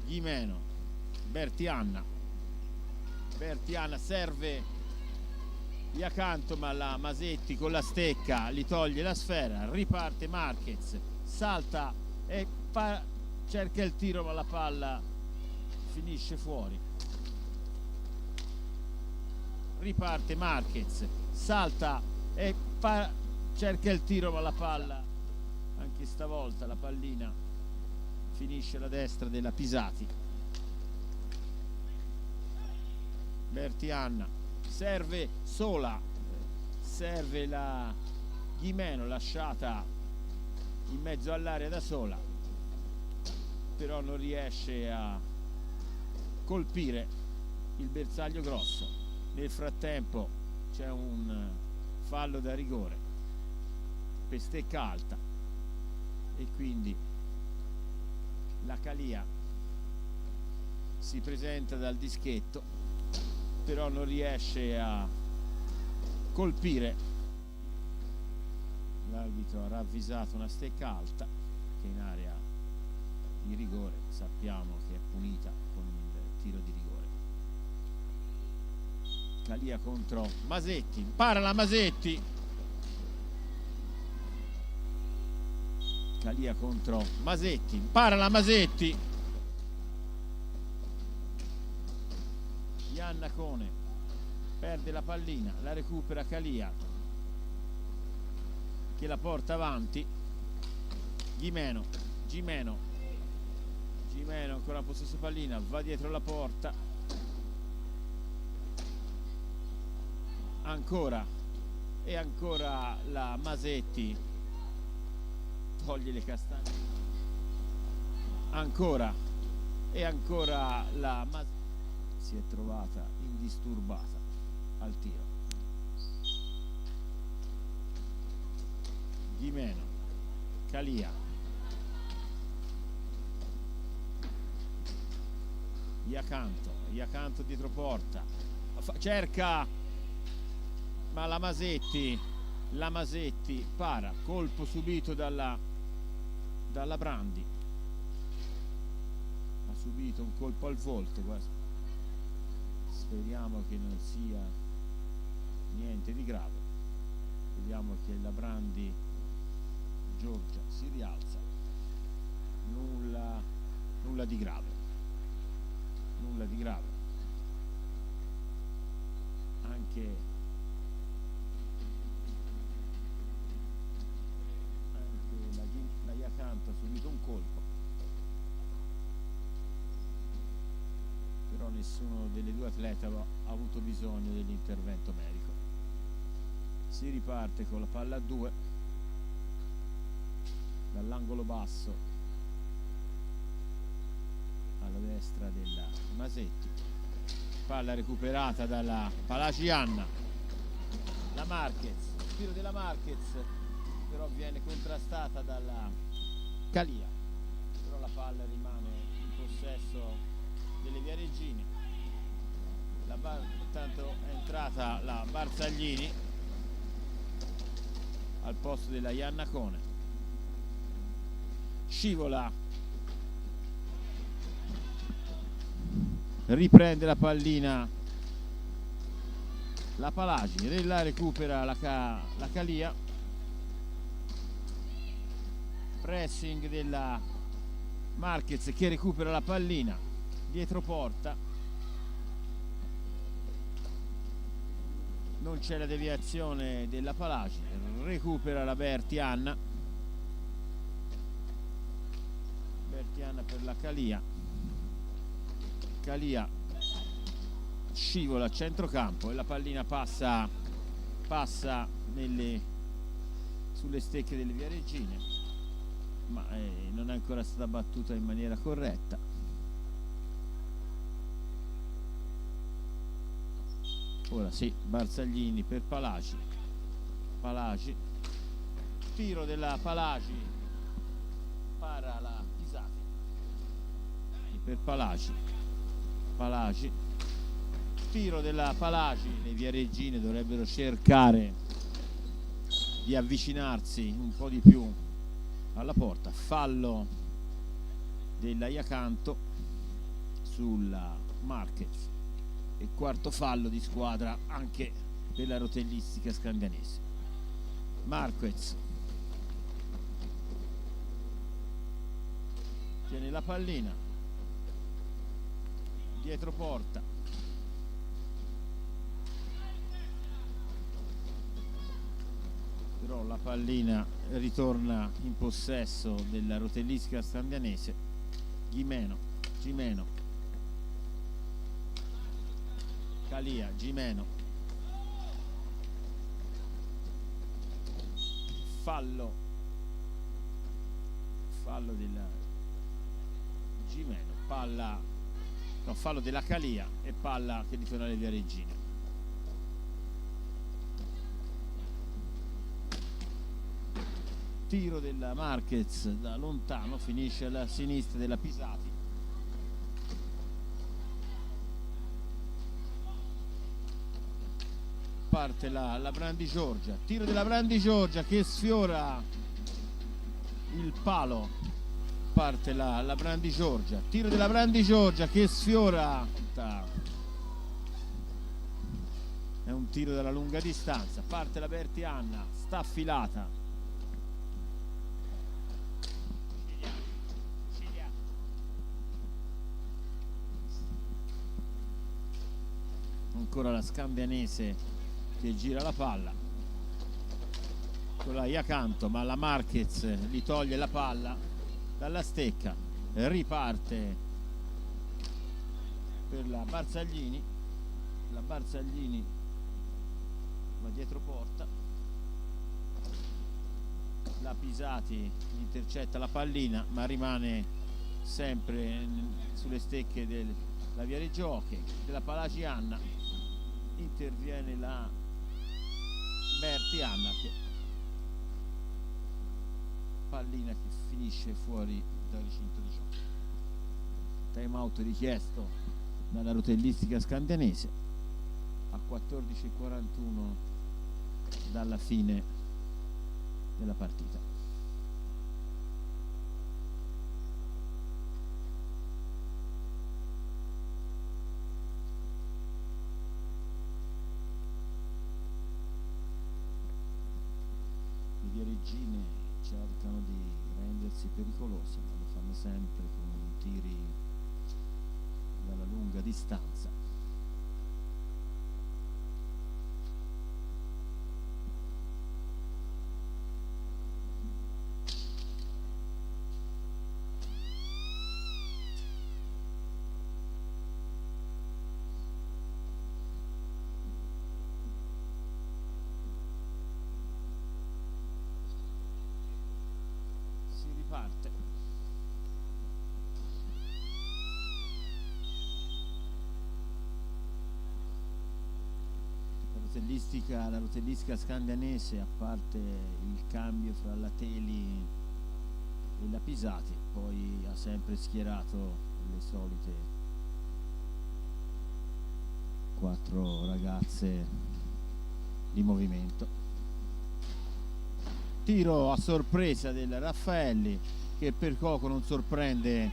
Ghimeno, Bertianna serve Iacanto, ma la Masetti con la stecca gli toglie la sfera. Riparte Marquez, salta e cerca il tiro, ma la palla finisce fuori. Riparte Marquez, salta e cerca il tiro, ma la palla, anche stavolta la pallina finisce alla destra della Pisati. Bertianna serve sola, serve la Ghimeno, lasciata in mezzo all'area da sola, però non riesce a colpire il bersaglio grosso. Nel frattempo c'è un fallo da rigore per stecca alta e quindi la Calia si presenta dal dischetto, però non riesce a colpire. L'arbitro ha ravvisato una stecca alta che in area di rigore sappiamo che è punita con il tiro di rigore. Calia contro Masetti, para la Masetti, Calia contro Masetti, para la Masetti, Iannacone perde la pallina, la recupera Calia, che la porta avanti. Ghimeno ancora in possesso pallina, va dietro la porta, ancora e ancora la Masetti toglie le castagne, ancora e ancora la Masetti si è trovata indisturbata al tiro. Ghimeno, Calia, Iacanto dietro porta, cerca, ma la Masetti para, colpo subito dalla Brandi, ha subito un colpo al volto, guarda. Speriamo che non sia niente di grave. Vediamo che la Brandi Giorgia si rialza, nulla di grave, anche la Iacanto ha subito un colpo, però nessuno delle due atlete ha avuto bisogno dell'intervento medico. Si riparte con la palla a 2 dall'angolo basso alla destra della Masetti, palla recuperata dalla Palagianna, la Marquez, tiro della Marquez, però viene contrastata dalla Calia, però la palla rimane in possesso delle Viareggine. Intanto è entrata la Barzaglini al posto della Iannacone. Scivola, riprende la pallina la Palagi, la recupera la Calia, pressing della Marquez che recupera la pallina dietro porta, non c'è la deviazione della Palagi, recupera la Bertianna per la Calia scivola a centrocampo e la pallina passa sulle stecche delle Viareggine, ma non è ancora stata battuta in maniera corretta. Ora sì, Barzaglini per Palagi, tiro della Palagi, para la Pisati per Palagi, tiro della Palagi. Le Viareggine dovrebbero cercare di avvicinarsi un po' di più alla porta. Fallo della Iacanto sulla Marquez e quarto fallo di squadra anche per la rotellistica scandianese. Marquez tiene la pallina dietro porta, però la pallina ritorna in possesso della rotellistica scandianese. Gimeno, Calia, Gimeno, fallo della Gimeno, fallo della Calia e palla che ritorna alle Viareggine. Tiro della Marquez da lontano, finisce alla sinistra della Pisati. Parte la Brandi Giorgia, tiro della Brandi Giorgia che sfiora il palo, parte la Brandi Giorgia, tiro della Brandi Giorgia che sfiora, è un tiro dalla lunga distanza, parte la Bertianna, sta affilata, ancora la Scandianese che gira la palla con la Iacanto, ma la Marquez gli toglie la palla dalla stecca, riparte per la Barzaglini va dietro porta, la Pisati intercetta la pallina ma rimane sempre sulle stecche della Viareggio Hockey, della Palagianna. Interviene la Bertianna, pallina che finisce fuori dal recinto di gioco. Time out richiesto dalla rotellistica scandianese a 14:41 dalla fine della partita. Le Viareggine cercano di rendersi pericolose, ma lo fanno sempre con tiri dalla lunga distanza. Parte la rotellistica scandianese, a parte il cambio fra la Teli e la Pisati, poi ha sempre schierato le solite 4 ragazze di movimento. Tiro a sorpresa del Raffaelli, che per poco non sorprende,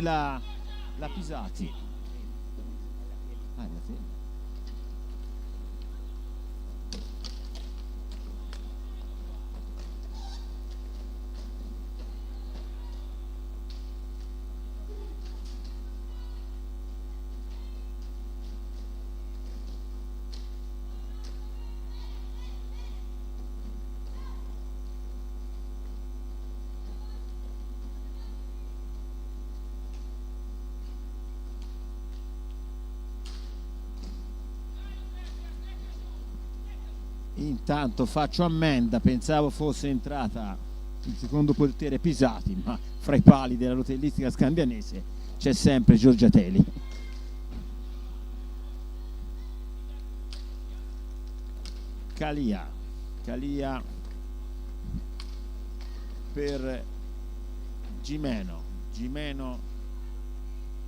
la Pisati. Intanto faccio ammenda, pensavo fosse entrata il secondo portiere Pisati, ma fra i pali della rotellistica scandianese c'è sempre Giorgiatelli. Calia per Gimeno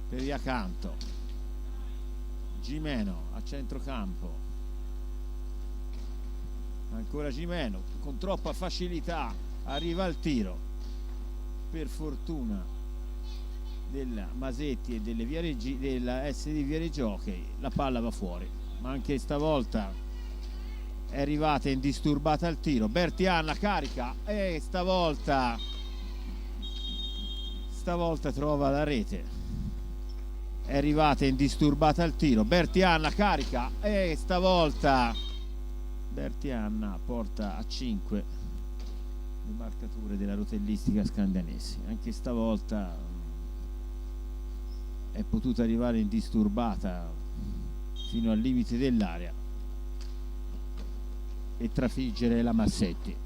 per Iacanto, Gimeno a centrocampo, ancora Gimeno con troppa facilità arriva al tiro, per fortuna della Masetti e della SD Viareggio Jockey la palla va fuori, ma anche stavolta è arrivata indisturbata al tiro. Bertianna carica e stavolta trova la rete, è arrivata indisturbata al tiro. Bertianna carica e stavolta Bertianna porta a 5 le marcature della rotellistica scandianese. Anche stavolta è potuta arrivare indisturbata fino al limite dell'area e trafiggere la Massetti.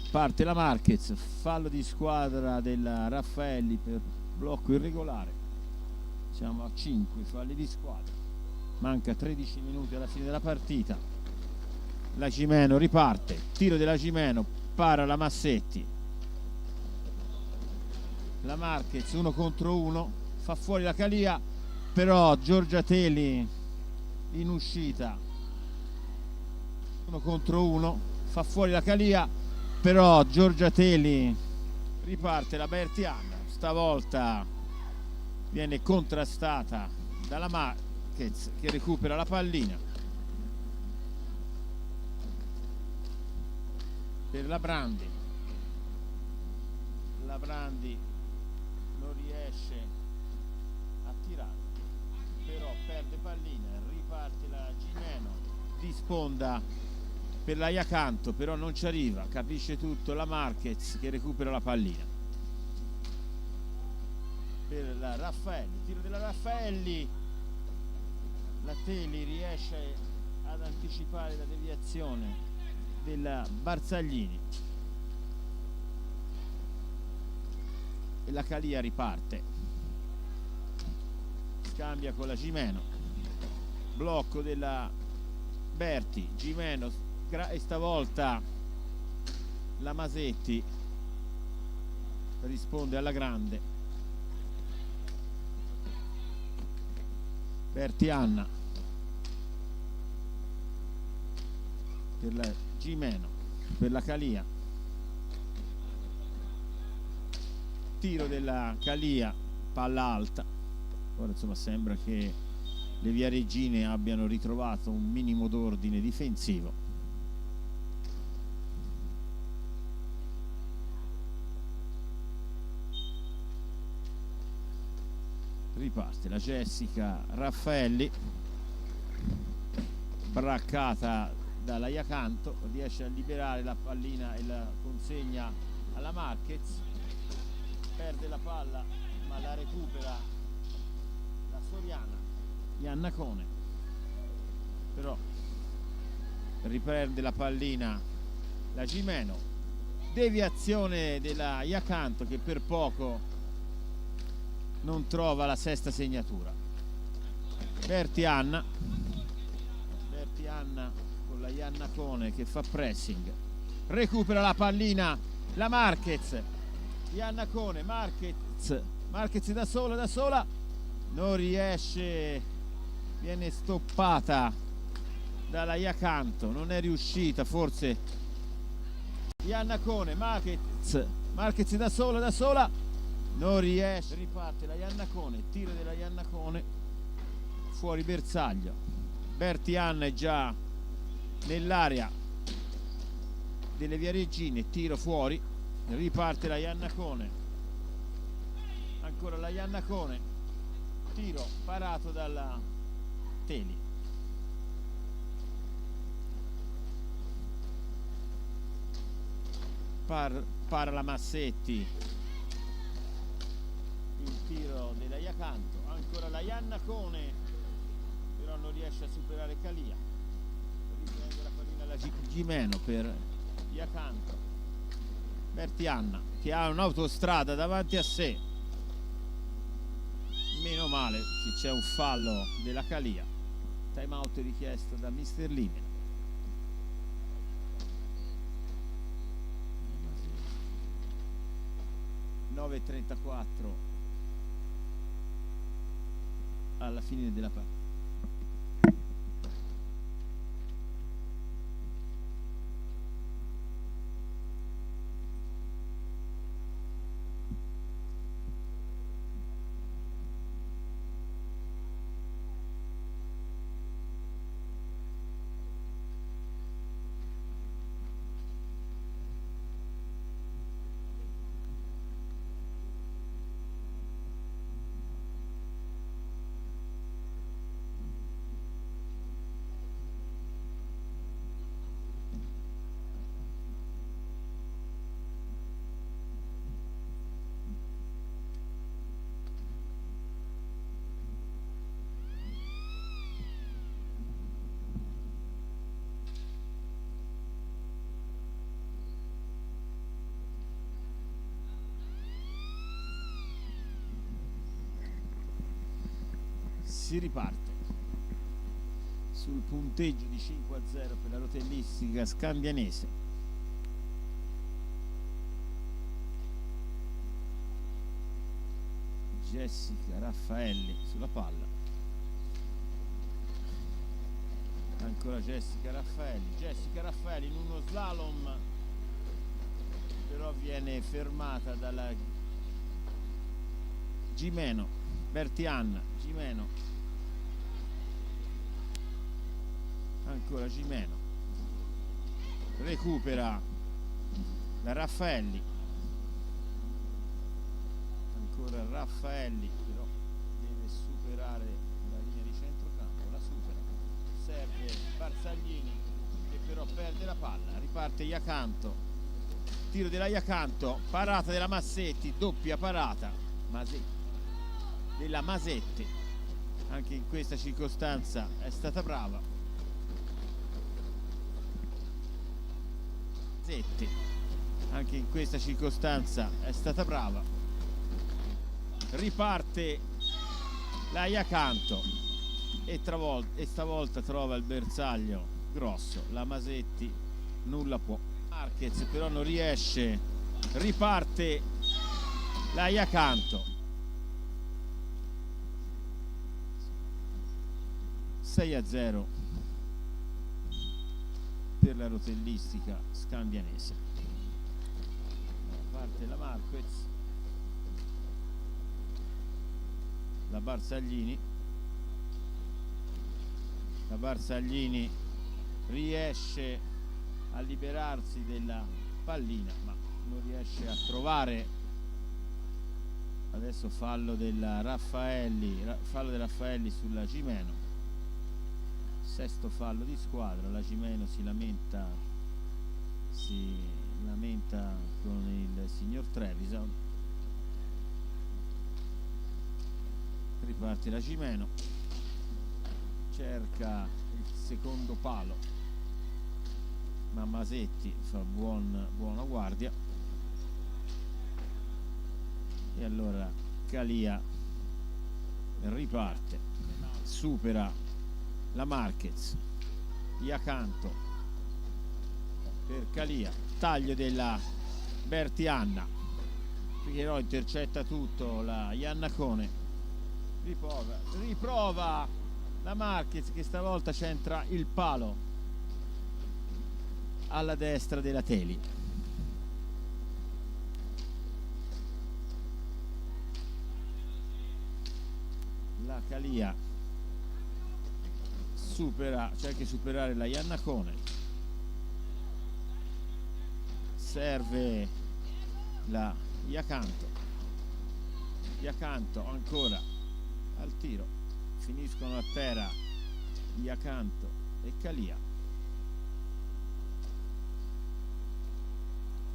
Parte la Marquez, fallo di squadra della Raffaelli per blocco irregolare. Siamo a 5 falli di squadra, manca 13 minuti alla fine della partita. La Gimeno riparte, tiro della Gimeno, para la Massetti, la Marquez 1 contro 1, fa fuori la Calia, però Giorgiatelli in uscita 1 contro 1, fa fuori la Calia, però Giorgiatelli, riparte la Bertianna, stavolta viene contrastata dalla Marquez che recupera la pallina per la Brandi non riesce a tirare, però perde pallina, riparte la Gimeno di sponda per la Iacanto, però non ci arriva, capisce tutto la Marquez che recupera la pallina per la Raffaelli, tiro della Raffaelli, la Teli riesce ad anticipare la deviazione della Barzaglini e la Calia riparte, scambia con la Gimeno, blocco della Berti, Gimeno e stavolta la Masetti risponde alla grande. Bertianna per la Gimeno, per la Calia, tiro della Calia, palla alta. Ora insomma sembra che le viareggine abbiano ritrovato un minimo d'ordine difensivo. Riparte la Jessica Raffaelli, braccata dalla Iacanto, riesce a liberare la pallina e la consegna alla Marquez, perde la palla ma la recupera la Soriana, Iannacone, però riprende la pallina la Gimeno, deviazione della Iacanto che per poco non trova la sesta segnatura. Bertianna con la Iannacone che fa pressing, recupera la pallina la Marquez, Iannacone, Marquez da sola, non riesce, viene stoppata dalla Iacanto, non è riuscita, forse Iannacone, Marquez da sola, non riesce, riparte la Iannacone, tiro della Iannacone, fuori bersaglio. Bertianna è già nell'area delle Viareggine, tiro fuori, riparte la Iannacone, ancora la Iannacone, tiro parato dalla Teli. Para la Massetti, il tiro della Iacanto, ancora la Iannacone, però non riesce a superare Calia, riprende la pallina la Gimeno per Iacanto. Bertianna che ha un'autostrada davanti a sé, meno male che c'è un fallo della Calia, time out richiesto da Mister Limina. (9:34) alla fine della partita. Si riparte sul punteggio di 5-0 per la rotellistica scandianese. Jessica Raffaelli sulla palla, ancora Jessica Raffaelli in uno slalom, però viene fermata dalla Gimeno. Bertianna, Gimeno, ancora Gimeno, recupera la Raffaelli, ancora Raffaelli, però deve superare la linea di centrocampo, la supera, serve Barsaglini che però perde la palla, riparte Iacanto, tiro della Iacanto, parata della Massetti, doppia parata della Masetti, anche in questa circostanza è stata brava. Masetti, anche in questa circostanza è stata brava. Riparte la Iacanto e stavolta trova il bersaglio grosso, la Masetti nulla può. Marquez però non riesce, riparte la Iacanto. 6-0 per la rotellistica scandianese. Parte la Marquez, la Barsaglini riesce a liberarsi della pallina ma non riesce a trovare. Adesso fallo della Raffaelli sulla Gimeno, sesto fallo di squadra. La Gimeno si lamenta con il signor Trevisan. Riparte la Gimeno, cerca il secondo palo ma Masetti fa buona guardia e allora Calia riparte, supera la Marquez, Iacanto per Calia, taglio della Bertianna, però intercetta tutto la Iannacone riprova la Marquez, che stavolta centra il palo alla destra della Teli. La Calia cerca di superare la Iannacone, serve la Iacanto ancora al tiro, finiscono a terra Iacanto e Calia,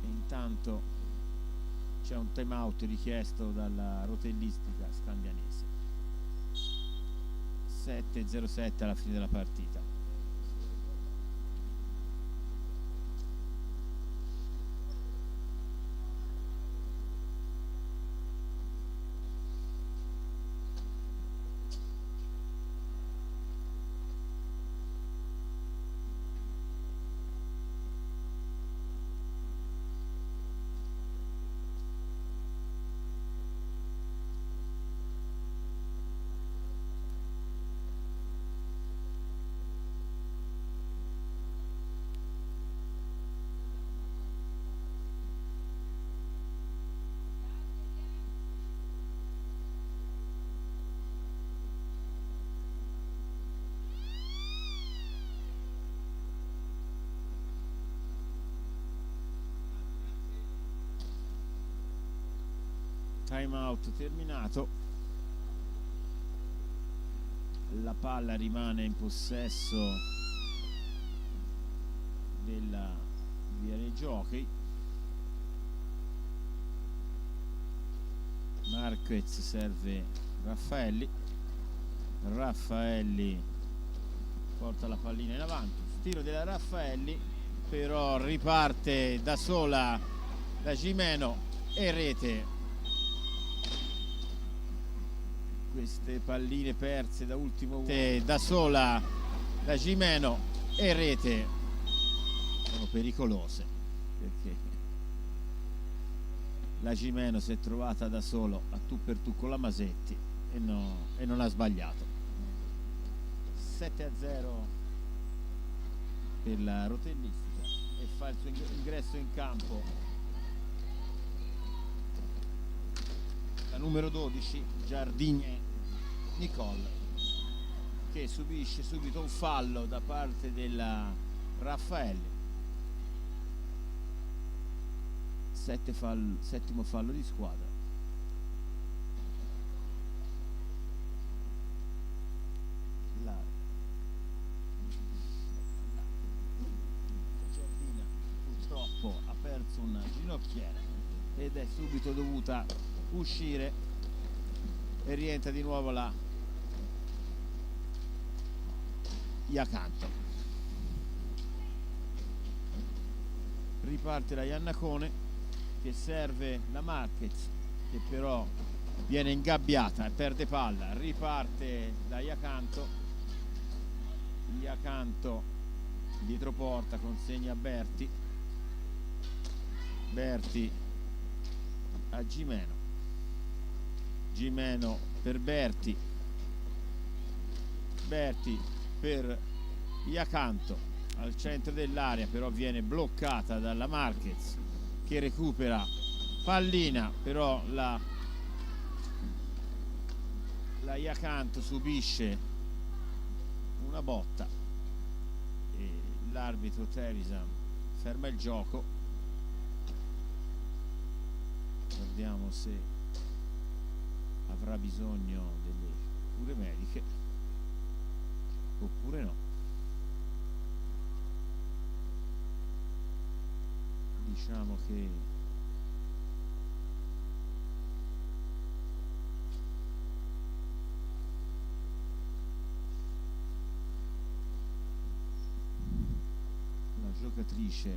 e intanto c'è un time out richiesto dalla rotellistica scandianese. 7:07 alla fine della partita. Time out terminato, la palla rimane in possesso della Viale Giochi. Marquez serve Raffaelli porta la pallina in avanti, tiro della Raffaelli, però riparte da sola da Gimeno e rete. Queste palline perse da ultimo da sola da Gimeno e rete sono pericolose, perché la Gimeno si è trovata da solo a tu per tu con la Masetti e non ha sbagliato. 7-0 per la rotellistica, e fa il suo ingresso in campo la numero 12 Giardigne Nicole, che subisce subito un fallo da parte della Raffaelli. Settimo fallo di squadra. La Giardina purtroppo ha perso una ginocchiera ed è subito dovuta uscire, e rientra di nuovo la Iacanto. Riparte la Iannacone, che serve la Marquez, che però viene ingabbiata e perde palla. Riparte la Iacanto dietro porta, consegna a Berti a Gimeno per Berti per Iacanto al centro dell'area, però viene bloccata dalla Marquez, che recupera pallina, però la Iacanto subisce una botta e l'arbitro Tevisan ferma il gioco. Guardiamo se avrà bisogno delle cure mediche oppure no. Diciamo che la giocatrice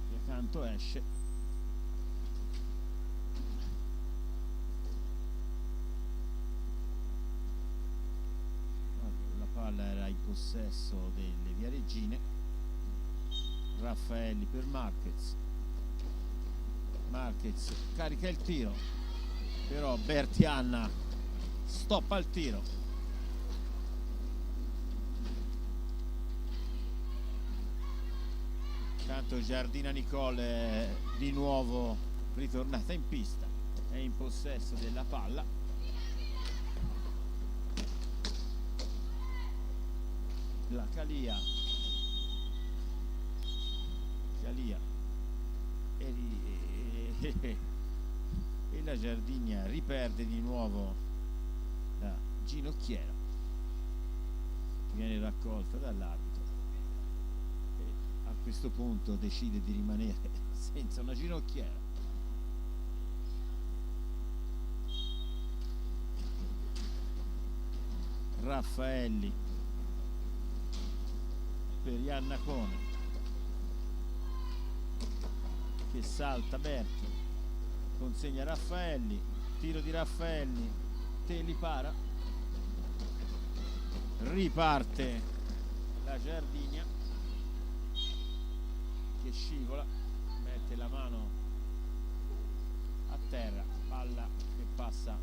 di accanto esce. La palla era in possesso delle Viareggine. Raffaelli per Marquez carica il tiro, però Berti Anna stoppa il tiro. Intanto Giardina Nicole è di nuovo ritornata in pista, è in possesso della palla. La Calia e la Giardina riperde di nuovo la ginocchiera, viene raccolta dall'arbitro e a questo punto decide di rimanere senza una ginocchiera. Raffaelli per Iannacone che salta Berti, consegna Raffaelli, tiro di Raffaelli, Teli para, riparte la Giardina che scivola, mette la mano a terra, palla che passa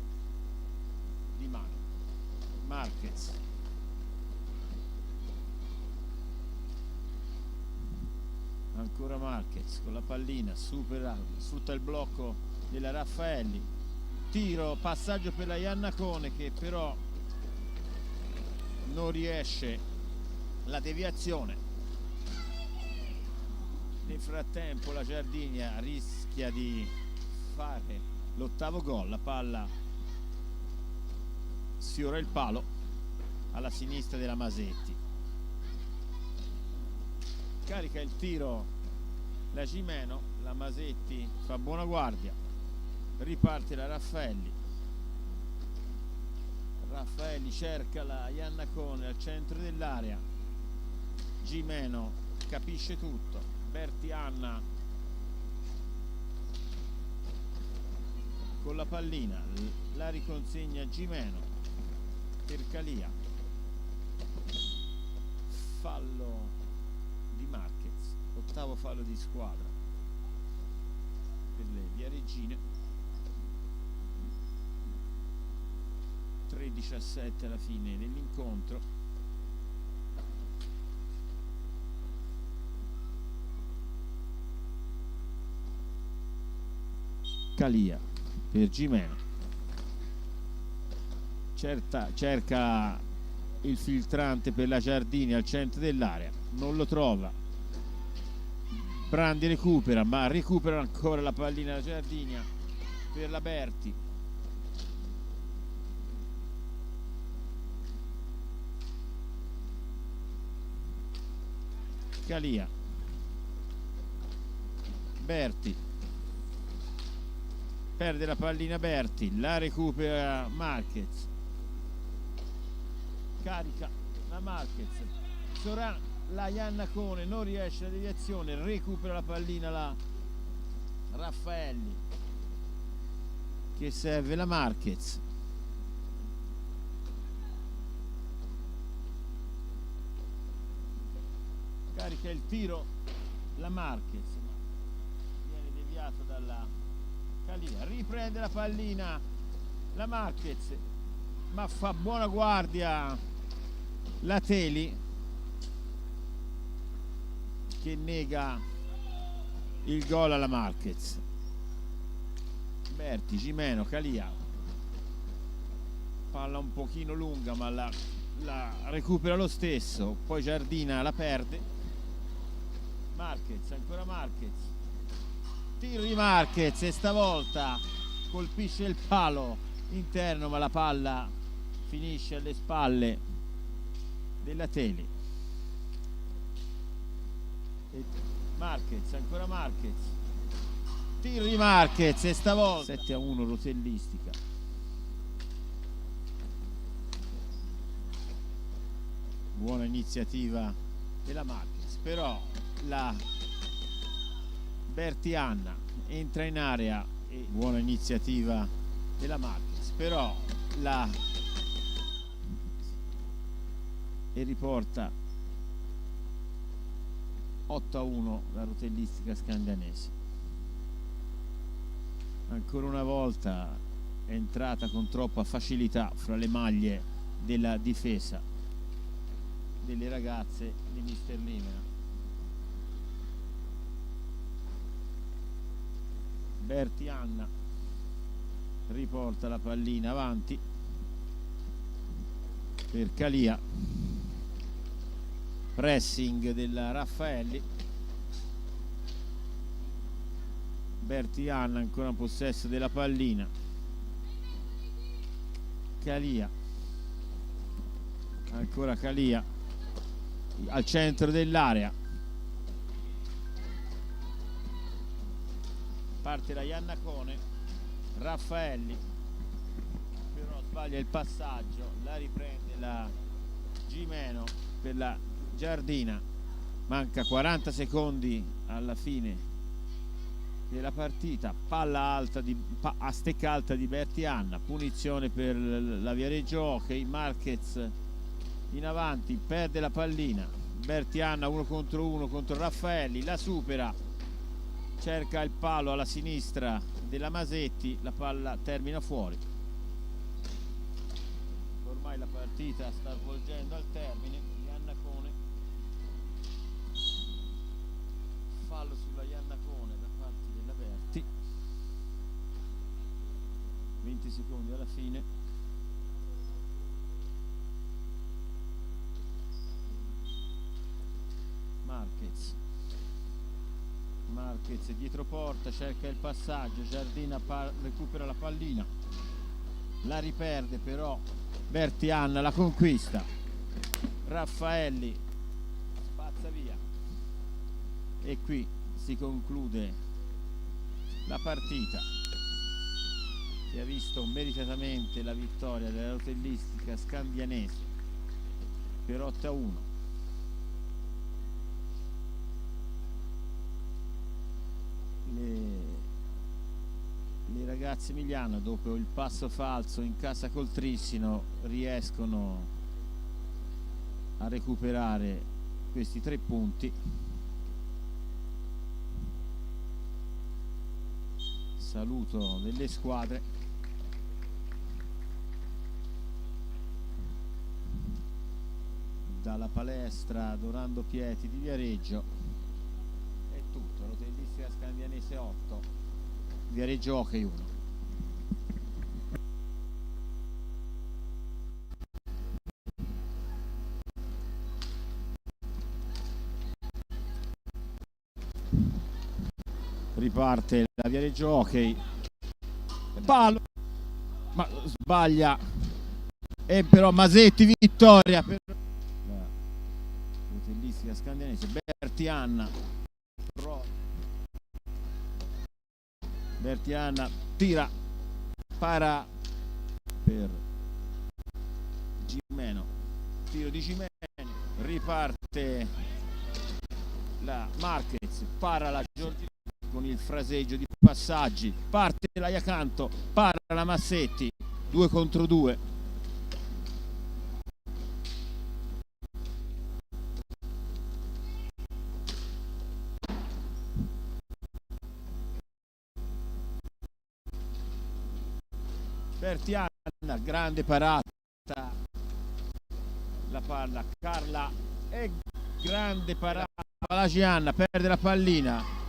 di mano. Marquez, ancora Marquez con la pallina, supera, sfrutta il blocco della Raffaelli, tiro, passaggio per la Iannacone che però non riesce la deviazione. Nel frattempo la Giardina rischia di fare l'ottavo gol, la palla sfiora il palo alla sinistra della Masetti. Carica il tiro la Gimeno, la Masetti fa buona guardia, riparte la Raffaelli. Raffaelli cerca la Iannacone al centro dell'area, Gimeno capisce tutto, Berti Anna con la pallina, la riconsegna Gimeno per Calia, fallo di Marquez, ottavo fallo di squadra per le Viareggine. 3-17 alla fine dell'incontro. Calia per Gimeno, cerca il filtrante per la Giardini al centro dell'area, non lo trova, Brandi recupera, ma recupera ancora la pallina la Giardini per la Berti. Calia, Berti, perde la pallina Berti, la recupera Marquez, carica la Marquez, la Iannacone non riesce alla deviazione, recupera la pallina la Raffaelli che serve la Marquez. Carica il tiro la Marquez, ma viene deviato dalla Calia, riprende la pallina la Marquez, ma fa buona guardia la Teli che nega il gol alla Marquez. Berti, Gimeno, Calia, palla un pochino lunga ma la recupera lo stesso, poi Giardina la perde. Marquez, ancora Marquez, tiro di Marquez e stavolta colpisce il palo interno ma la palla finisce alle spalle della Teli. Marquez, ancora Marquez, tiro di Marquez e stavolta 7-1 rotellistica. Buona iniziativa della Marquez, però la Berti Anna entra in area e buona iniziativa della Marquez, però e riporta 8-1 la rotellistica scanganese. Ancora una volta è entrata con troppa facilità fra le maglie della difesa delle ragazze di Mister Limena. Bertianna riporta la pallina avanti per Calia, pressing della Raffaelli. Bertianna ancora in possesso della pallina. Calia, ancora Calia al centro dell'area, parte la Iannacone. Raffaelli però sbaglia il passaggio, la riprende la Gimeno per la Giardina. Manca 40 secondi alla fine della partita. Palla alta a stecca alta di Bertianna, punizione per la Viareggio Hockey. Marquez in avanti, perde la pallina. Bertianna 1 contro Raffaelli, la supera, cerca il palo alla sinistra della Masetti, la palla termina fuori. Ormai la partita sta volgendo al termine. Iannacone, fallo sulla Iannacone da parte della Berti. 20 secondi alla fine. Marquez dietro porta, cerca il passaggio. Giardina recupera la pallina, la riperde però Bertianna, la conquista. Raffaelli spazza via e qui si conclude la partita, che ha visto meritatamente la vittoria della rotellistica scandianese per 8-1. Le ragazze Emiliano, dopo il passo falso in casa col Trissino, riescono a recuperare questi 3 punti. Saluto delle squadre. Dalla palestra Dorando Pieti di Viareggio è tutto. Rotellistica Scandianese 8, Viareggio Hockey 1. Riparte la Viareggio Hockey, palo, ma sbaglia, e però Masetti, vittoria per la rotellistica scandianese. Bertianna tira, para per Gimeno, tiro di Gimeno, riparte la Marquez, para la Giorgi con il fraseggio di passaggi, parte la Iacanto, para la Massetti, 2 contro 2. Bertianna, grande parata, la palla Carla, e grande parata la Gianna, perde la pallina.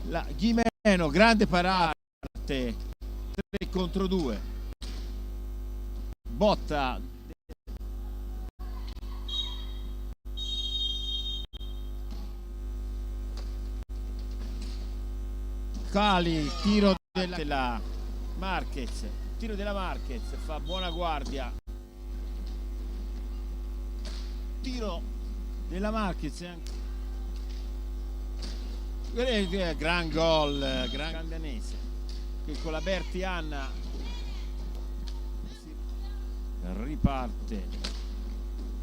La Gimeno, grande parata, 3 contro 2. Botta Cali, tiro della Marquez, tiro della Marquez, fa buona guardia, tiro della Marquez, gran gol, gran scandianese, che con la Bertianna riparte,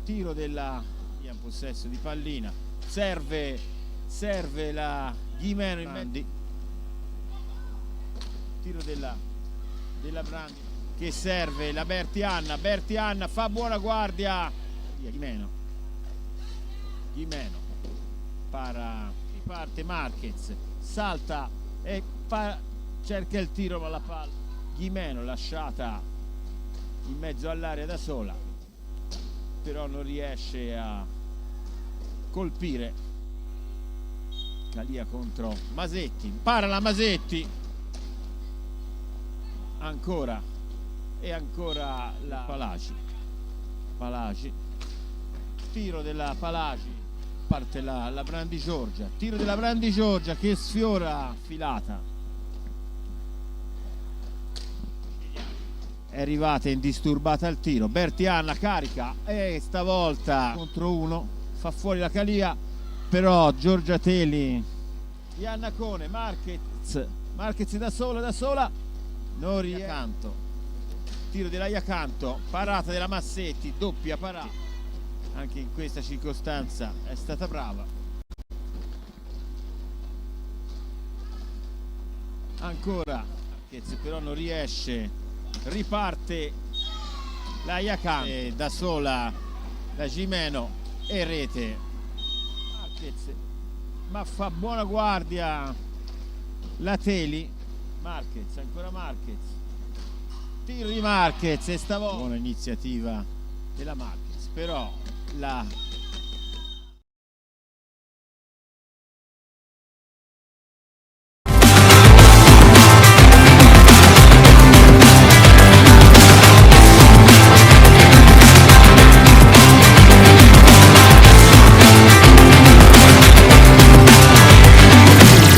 tiro della in possesso di pallina, serve la Gimeno in mezzo, tiro della Brandi che serve la Bertianna fa buona guardia, Gimeno riparte Marquez, salta e cerca il tiro, ma la palla Gimeno lasciata in mezzo all'area da sola, però non riesce a colpire. Calia contro Masetti, para la Masetti, ancora e ancora la Palagi, tiro della Palagi, parte la Brandi Giorgia, tiro della Brandi Giorgia che sfiora filata, è arrivata indisturbata al tiro. Bertianna carica e stavolta contro uno fa fuori la Calia, però Giorgia Teli, Iannacone, Marquez da sola non riesce. Tiro della Iacanto, parata della Massetti, doppia parata, anche in questa circostanza è stata brava. Ancora Marquez, però non riesce, riparte la Iacanto, da sola la Gimeno e rete. Marquez, ma fa buona guardia la Teli. Marquez, ancora Marquez, tiro di Marquez e stavolta buona iniziativa della Marquez, però la